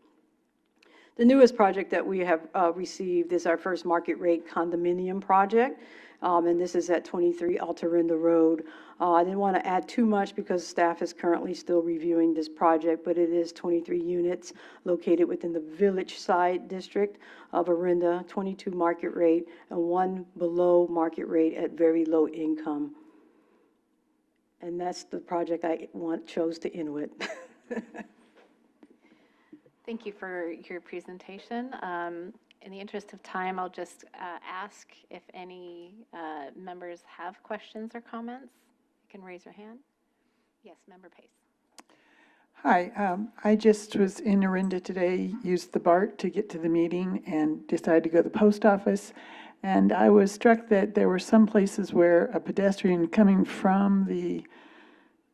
The newest project that we have received is our first market rate condominium project. And this is at 23 Altarinda Road. I didn't want to add too much because staff is currently still reviewing this project, but it is 23 units located within the Village Side District of Orinda, 22 market rate, and 1 below market rate at very low income. And that's the project I chose to end with. Thank you for your presentation. In the interest of time, I'll just ask if any members have questions or comments. You can raise your hand. Yes, Member Pace. Hi, I just was in Orinda today, used the BART to get to the meeting and decided to go to the post office. And I was struck that there were some places where a pedestrian coming from the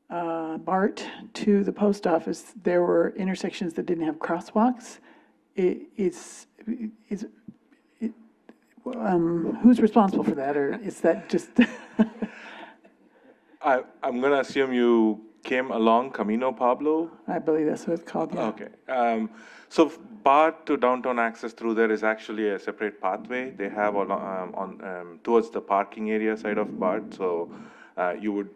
BART to the post office, there were intersections that didn't have crosswalks. Who's responsible for that, or is that just? I'm going to assume you came along Camino Pablo. I believe that's what it's called, yeah. Okay. So BART to downtown access through there is actually a separate pathway they have on towards the parking area side of BART. So you would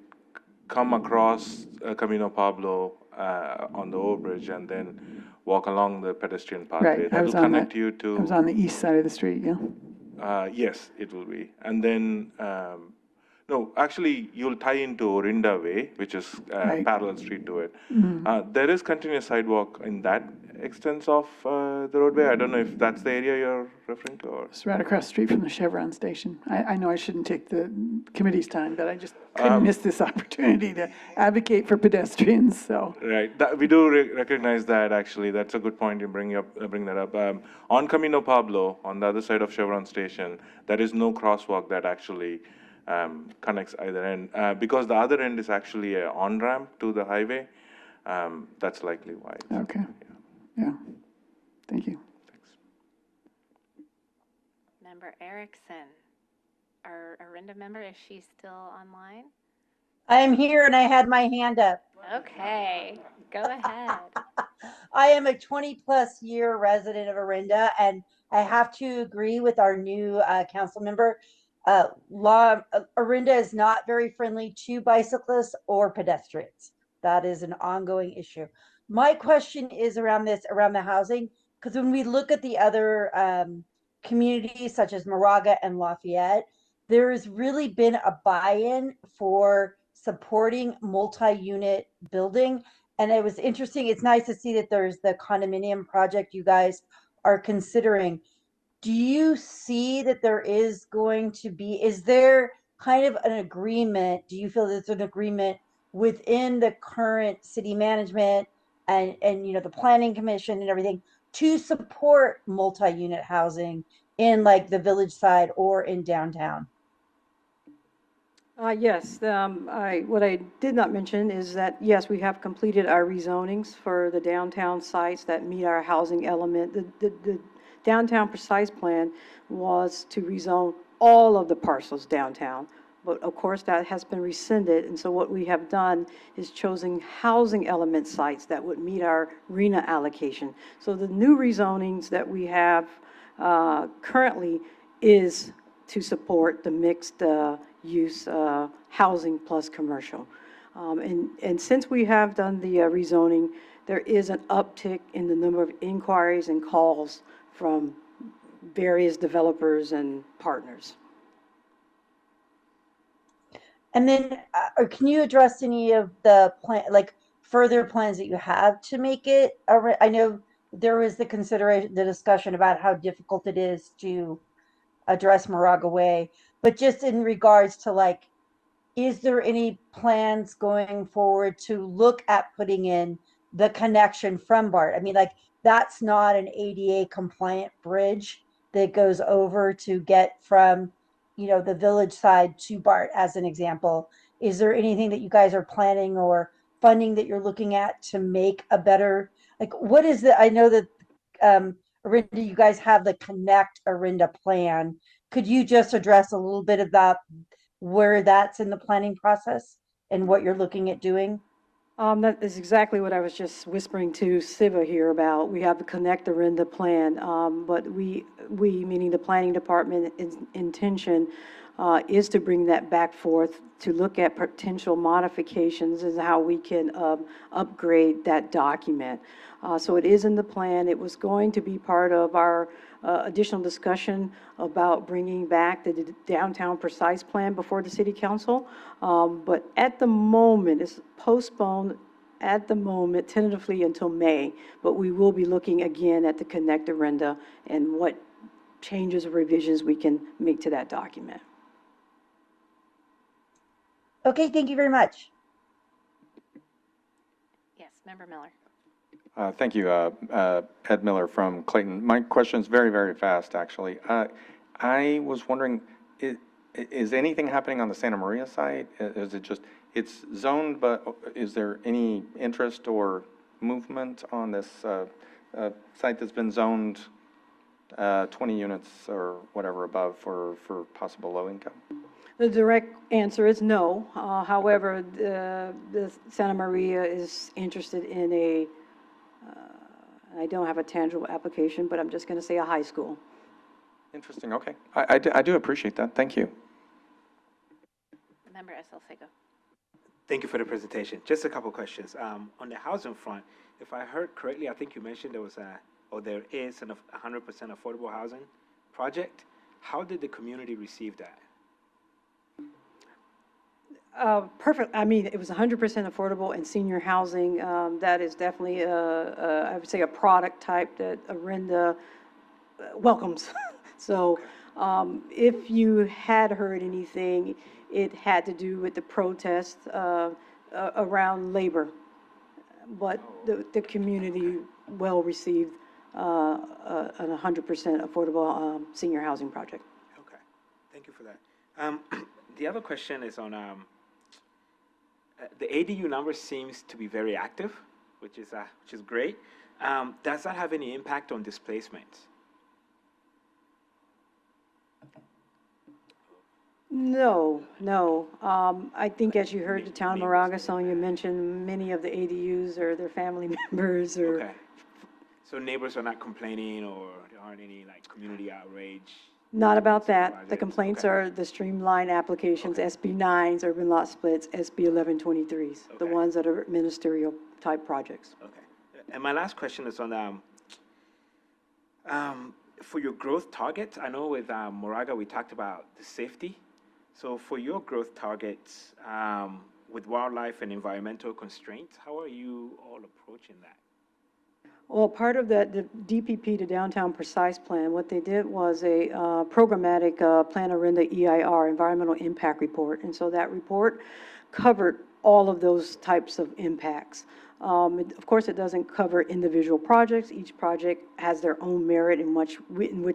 come across Camino Pablo on the overbridge and then walk along the pedestrian pathway. Right, That will connect you to. I was on the east side of the street, yeah. Yes, it will be. And then, no, actually, you'll tie into Orinda Way, which is Right. parallel street to it. Mhm. There is continuous sidewalk in that extent of the roadway. I don't know if that's the area you're referring to, or. It's right across the street from the Chevron station. I know I shouldn't take the committee's time, but I just couldn't miss this opportunity to advocate for pedestrians, so. Right, we do recognize that, actually. That's a good point you bring that up. On Camino Pablo, on the other side of Chevron Station, there is no crosswalk that actually connects either end. Because the other end is actually an on-ramp to the highway, that's likely why. Okay, yeah, thank you. Member Erickson, our Orinda member, is she still online? I'm here and I had my hand up. Okay, go ahead. I am a 20+ year resident of Orinda, and I have to agree with our new council member. Orinda is not very friendly to bicyclists or pedestrians. That is an ongoing issue. my question is around around the housing, because when we look at the other communities such as Moraga and Lafayette, there has really been a buy-in for supporting multi-unit building. And it was interesting. It's nice to see that there's the condominium project you guys are considering. Do you see that there is going to be, is there kind of an agreement? Do you feel there's an agreement within the current city management and you know, the planning commission and everything to support multi-unit housing in like the village side or in downtown? Yes, what I did not mention is that, yes, we have completed our rezonings for the downtown sites that meet our housing element. The downtown precise plan was to rezone all of the parcels downtown, but of course that has been rescinded, and so what we have done is chosen housing element sites that would meet our RENA allocation. So the new rezonings that we have currently is to support the mixed use housing plus commercial. And since we have done the rezoning, there is an uptick in the number of inquiries and calls from various developers and partners. And then can you address any of the like further plans that you have to make it? I know there was the discussion about how difficult it is to address Moraga Way, but just in regards to like, is there any plans going forward to look at putting in the connection from BART? I mean, like, that's not an ADA compliant bridge that goes over to get from, you know, the village side to BART, as an example. Is there anything that you guys are planning or funding that you're looking at to make a better, like, what is the, I know that Orinda, you guys have the Connect Orinda plan. Could you just address a little bit about where that's in the planning process and what you're looking at doing? That is exactly what I was just whispering to Siva here about. We have the Connect Orinda plan, but we, meaning the planning department, intention is to bring that back forth to look at potential modifications as how we can upgrade that document. So it is in the plan. It was going to be part of our additional discussion about bringing back the downtown precise plan before the city council. But at the moment, it's postponed at the moment tentatively until May, but we will be looking again at the Connect Orinda and what changes or revisions we can make to that document. Okay, thank you very much. Yes, Member Miller. Thank you, Ed Miller from Clayton. My question is very, very fast, actually. I was wondering, is anything happening on the Santa Maria site? Is it just, it's zoned, but is there any interest or movement on this site that's been zoned 20 units or whatever above for possible low income? The direct answer is no. However, the Santa Maria is interested in a, I don't have a tangible application, but I'm just going to say a high school. Interesting, okay. I do appreciate that, thank you. Member Salcedo. Thank you for the presentation. Just a couple questions. On the housing front, if I heard correctly, I think you mentioned there was there is a 100% affordable housing project. How did the community receive that? Perfect. I mean, it was 100% affordable and senior housing. That is definitely, I would say, a product type that Orinda welcomes. So if you had heard anything, it had to do with the protest around labor. But the community well received a 100% affordable senior housing project. Okay, thank you for that. The other question is on the ADU number seems to be very active, which is great. Does that have any impact on displacement? No, no. I think as you heard the town of Moraga, Sonia mentioned many of the ADUs are their family members or. Okay. So neighbors are not complaining, or there aren't any like community outrage? Not about that. The complaints are the streamlined applications, SB 9s, urban lot splits, SB 1123s, the ones that are ministerial type projects. Okay, And my last question is on for your growth targets. I know with Moraga we talked about the safety. So for your growth targets with wildlife and environmental constraints, how are you all approaching that? Well, part of that, the DPP, the Downtown Precise Plan, what they did was a programmatic Plan Orinda EIR, Environmental Impact Report. And so that report covered all of those types of impacts. Of course, it doesn't cover individual projects. Each project has their own merit in which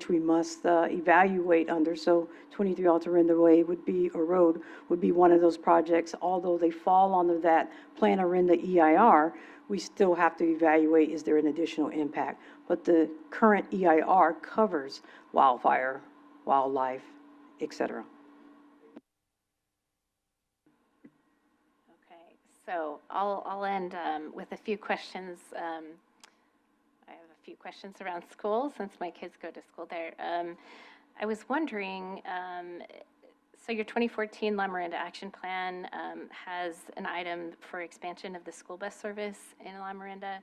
we must evaluate under. So 23 Alta Orinda Way would be, or Road, would be one of those projects. Although they fall under that Plan Orinda EIR, we still have to evaluate, is there an additional impact? But the current EIR covers wildfire, wildlife, et cetera. Okay, so I'll end with a few questions. I have a few questions around school since my kids go to school there. I was wondering, so your 2014 La Miranda Action Plan has an item for expansion of the school bus service in La Miranda.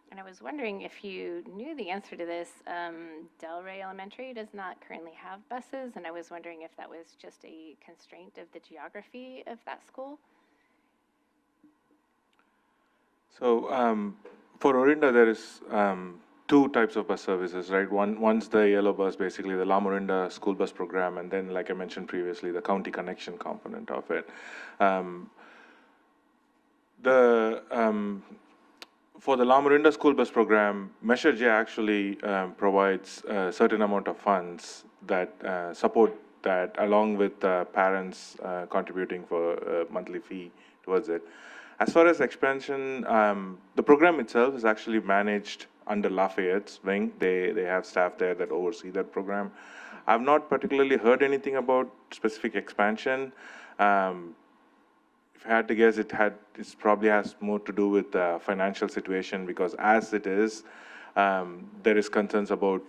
And I was wondering if you knew the answer to this. Delray Elementary does not currently have buses, and I was wondering if that was just a constraint of the geography of that school. So for Orinda, there is two types of bus services, right? One's the yellow bus, basically the La Miranda school bus program, and then, like I mentioned previously, the county connection component of it. For the La Miranda school bus program, Measure J actually provides a certain amount of funds that support that, along with parents contributing for a monthly fee towards it. As far as expansion, the program itself is actually managed under Lafayette's wing. They have staff there that oversee that program. I've not particularly heard anything about specific expansion. If I had to guess, it probably has more to do with the financial situation, because as it is, there is concerns about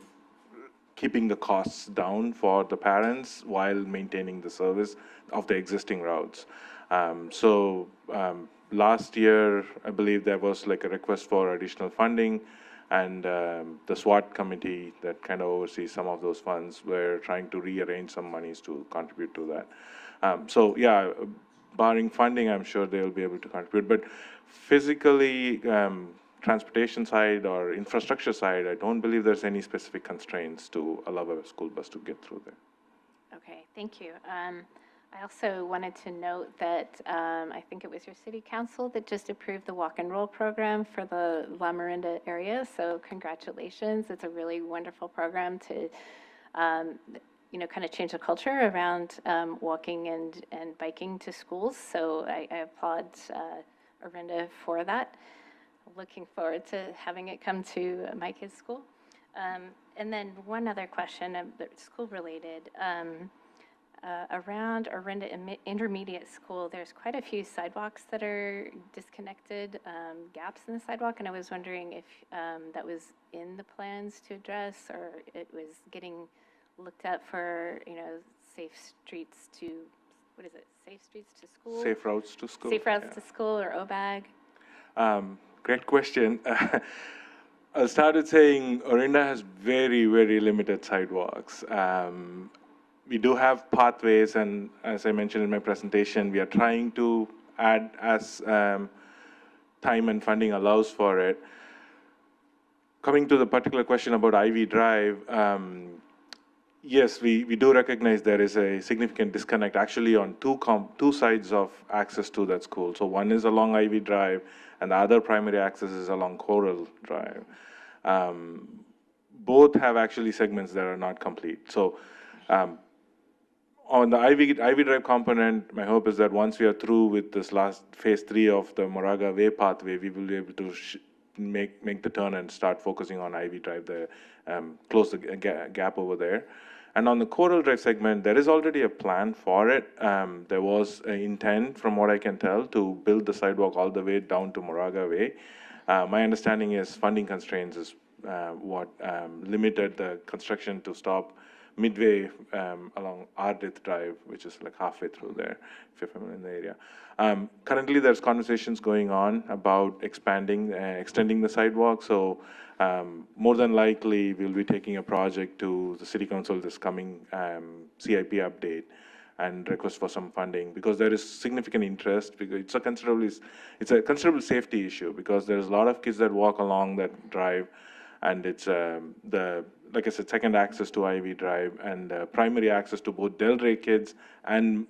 keeping the costs down for the parents while maintaining the service of the existing routes. Last year, I believe there was like a request for additional funding, and the SWAT committee that kind of oversees some of those funds were trying to rearrange some monies to contribute to that. Barring funding, I'm sure they'll be able to contribute. But physically, transportation side or infrastructure side, I don't believe there's any specific constraints to allow a school bus to get through there. Okay, thank you. I also wanted to note that I think it was your city council that just approved the walk and roll program for the La Miranda area. So congratulations. It's a really wonderful program to kind of change the culture around walking and biking to schools. So I applaud Orinda for that. Looking forward to having it come to my kids' school. And then one other question, school related. Around Orinda Intermediate School, there's quite a few sidewalks that are disconnected, gaps in the sidewalk, and I was wondering if that was in the plans to address, or it was getting looked at for, safe streets to, what is it, safe streets to school? Safe routes to school. Safe routes to school, or OBAG? Great question. I'll start with saying Orinda has very, very limited sidewalks. We do have pathways, and as I mentioned in my presentation, we are trying to add as time and funding allows for it. Coming to the particular question about Ivy Drive, yes, we do recognize there is a significant disconnect actually on two sides of access to that school. So one is along Ivy Drive, and the other primary access is along Coral Drive. Both have actually segments that are not complete. So on the Ivy Drive component, my hope is that once we are through with this last phase 3 of the Moraga Way pathway, we will be able to make the turn and start focusing on Ivy Drive, close the gap over there. And on the Coral Drive segment, there is already a plan for it. There was an intent, from what I can tell, to build the sidewalk all the way down to Moraga Way. My understanding is funding constraints is what limited the construction to stop midway along Ardith Drive, which is like halfway through there, if you're familiar in the area. Currently, there's conversations going on about extending the sidewalk. So more than likely, we'll be taking a project to the City Council this coming CIP update and request for some funding, because there is significant interest, because it's a considerable safety issue, because there's a lot of kids that walk along that drive, and it's like I said, second access to Ivy Drive and primary access to both Delray kids and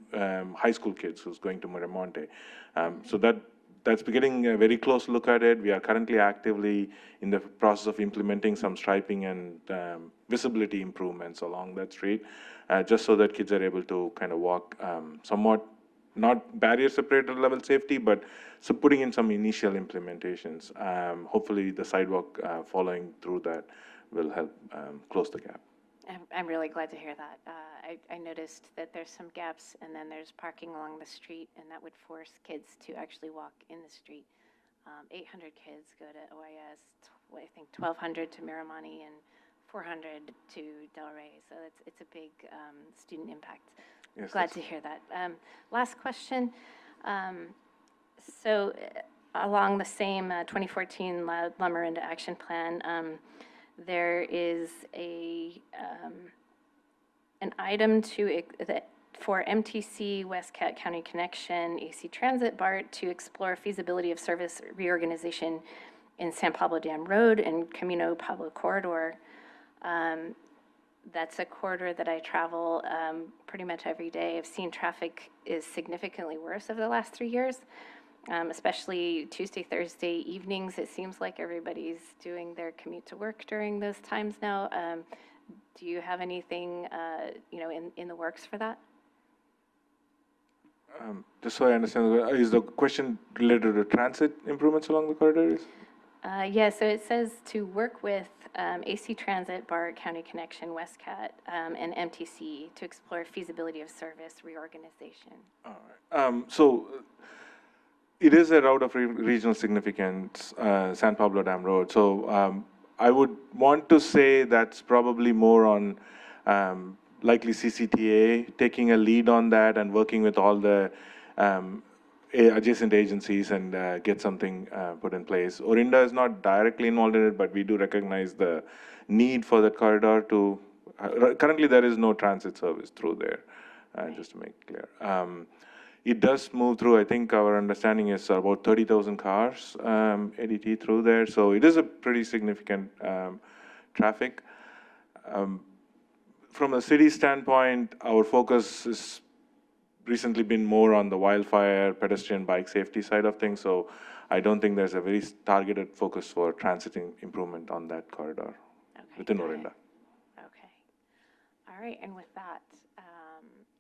high school kids who's going to Miramonte. So that's getting a very close look at it. We are currently actively in the process of implementing some striping and visibility improvements along that street, just so that kids are able to kind of walk somewhat, not barrier separated level safety, but so putting in some initial implementations. Hopefully the sidewalk following through that will help close the gap. I'm really glad to hear that. I noticed that there's some gaps, and then there's parking along the street, and that would force kids to actually walk in the street. 800 kids go to OIS, I think 1,200 to Miramani, and 400 to Delray. So it's a big student impact. Yes, Glad to hear that. Last question. So along the same 2014 La Miranda Action Plan, there is an item for MTC Westcat County Connection AC Transit BART to explore feasibility of service reorganization in San Pablo Dam Road and Camino Pablo Corridor. That's a corridor that I travel pretty much every day. I've seen traffic is significantly worse over the last 3 years, especially Tuesday, Thursday evenings. It seems like everybody's doing their commute to work during those times now. Do you have anything, in the works for that? Just so I understand, is the question related to transit improvements along the corridors? Yeah, so it says to work with AC Transit, BART, County Connection, Westcat, and MTC to explore feasibility of service reorganization. All right. So it is a route of regional significance, San Pablo Dam Road. So I would want to say that's probably more on likely CCTA taking a lead on that and working with all the adjacent agencies and get something put in place. Orinda is not directly involved in it, but we do recognize the need for that corridor to, currently there is no transit service through there, just to make clear. It does move through, I think our understanding is about 30,000 cars, ADT through there, so it is a pretty significant traffic. From a city standpoint, our focus has recently been more on the wildfire, pedestrian, bike safety side of things, so I don't think there's a very targeted focus for transiting improvement on that corridor within Orinda. Okay. All right, and with that,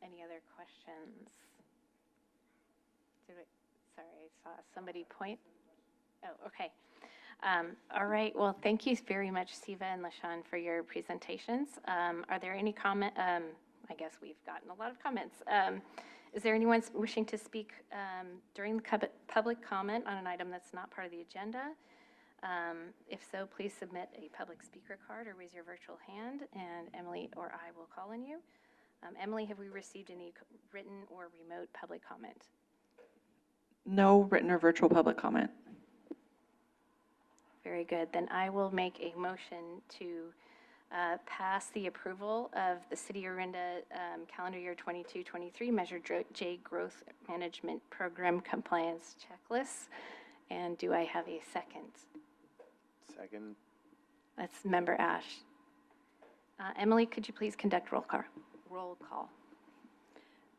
any other questions? Sorry, I saw somebody point. Oh, okay. All right, well, thank you very much, Siva and LaShawn, for your presentations. Are there any comment? I guess we've gotten a lot of comments. Is there anyone wishing to speak during the public comment on an item that's not part of the agenda? If so, please submit a public speaker card or raise your virtual hand, and Emily or I will call on you. Emily, have we received any written or remote public comment? No written or virtual public comment. Very good. Then I will make a motion to pass the approval of the City of Orinda calendar year 22-23 Measure J Growth Management Program Compliance Checklist. And do I have a second? Second. That's Member Ash. Emily, could you please conduct roll call?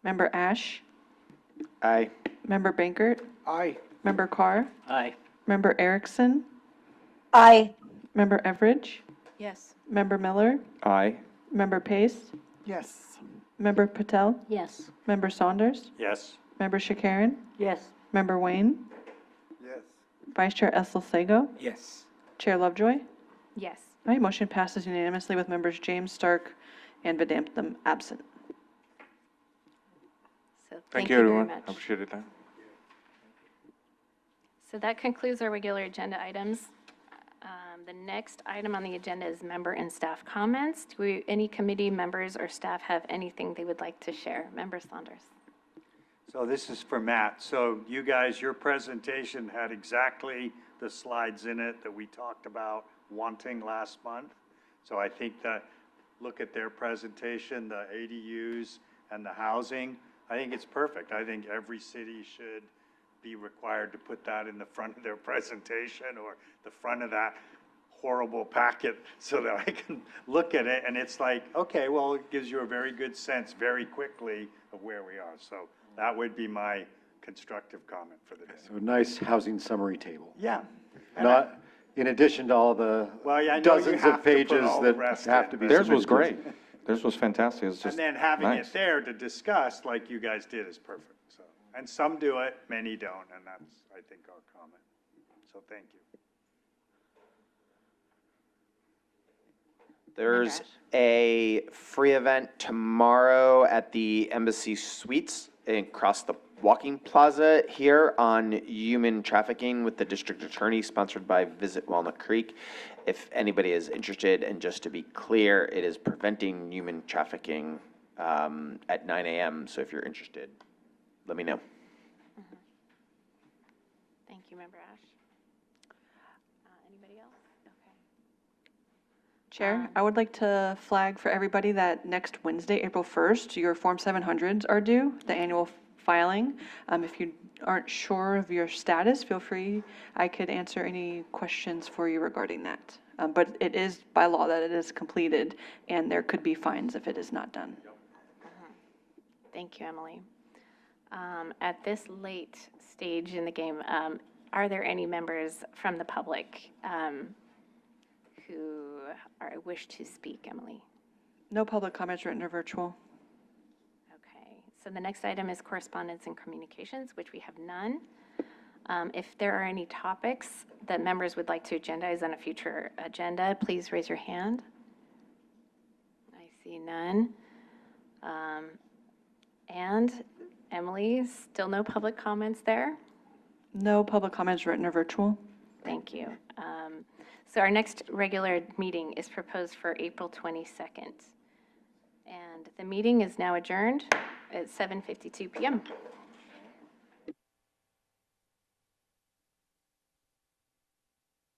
Member Ash? Aye. Member Bankert? Aye. Member Carr? Aye. Member Erickson? Aye. Member Everidge? Yes. Member Miller? Aye. Member Pace? Yes. Member Patel? Yes. Member Saunders? Yes. Member Shakaran? Yes. Member Wayne? Yes. Vice Chair Estel-Sego? Yes. Chair Lovejoy? Yes. All right, motion passes unanimously with members James, Stark, and Vedanthem absent. So Thank you, very everyone. much. Appreciate your time. So that concludes our regular agenda items. The next item on the agenda is member and staff comments. Any committee members or staff have anything they would like to share? Member Saunders. So this is for Matt. So you guys, your presentation had exactly the slides in it that we talked about wanting last month. So I think that, look at their presentation, the ADUs and the housing. I think it's perfect. I think every city should be required to put that in the front of their presentation or the front of that horrible packet so that I can look at it and it's like, okay, well, it gives you a very good sense very quickly of where we are. So that would be my constructive comment for the day. So nice housing summary table. Yeah. Not, in addition to all the Well, yeah, I know you dozens have of to put pages all the that rest have in, to be. Theirs was submitted. great. Theirs was fantastic. It's just And then having nice. it there to discuss like you guys did is perfect. So, and some do it, many don't, and that's, I think, our comment. So thank you. There's a free event tomorrow at the Embassy Suites across the walking plaza here on human trafficking with the district attorney, sponsored by Visit Walnut Creek. If anybody is interested, and just to be clear, it is preventing human trafficking at 9 a.m. So if you're interested, let me know. Thank you, Member Ash. Anybody else? Okay. Chair, I would like to flag for everybody that next Wednesday, April 1st, your Form 700s are due, the annual filing. If you aren't sure of your status, feel free. I could answer any questions for you regarding that. But it is by law that it is completed, and there could be fines if it is not done. Thank you, Emily. At this late stage in the game, are there any members from the public who wish to speak, Emily? No public comments, written or virtual. Okay, so the next item is correspondence and communications, which we have none. If there are any topics that members would like to agendize on a future agenda, please raise your hand. I see none. And Emily, still no public comments there? No public comments, written or virtual. Thank you. So our next regular meeting is proposed for April 22nd. And the meeting is now adjourned at 7:52 p.m.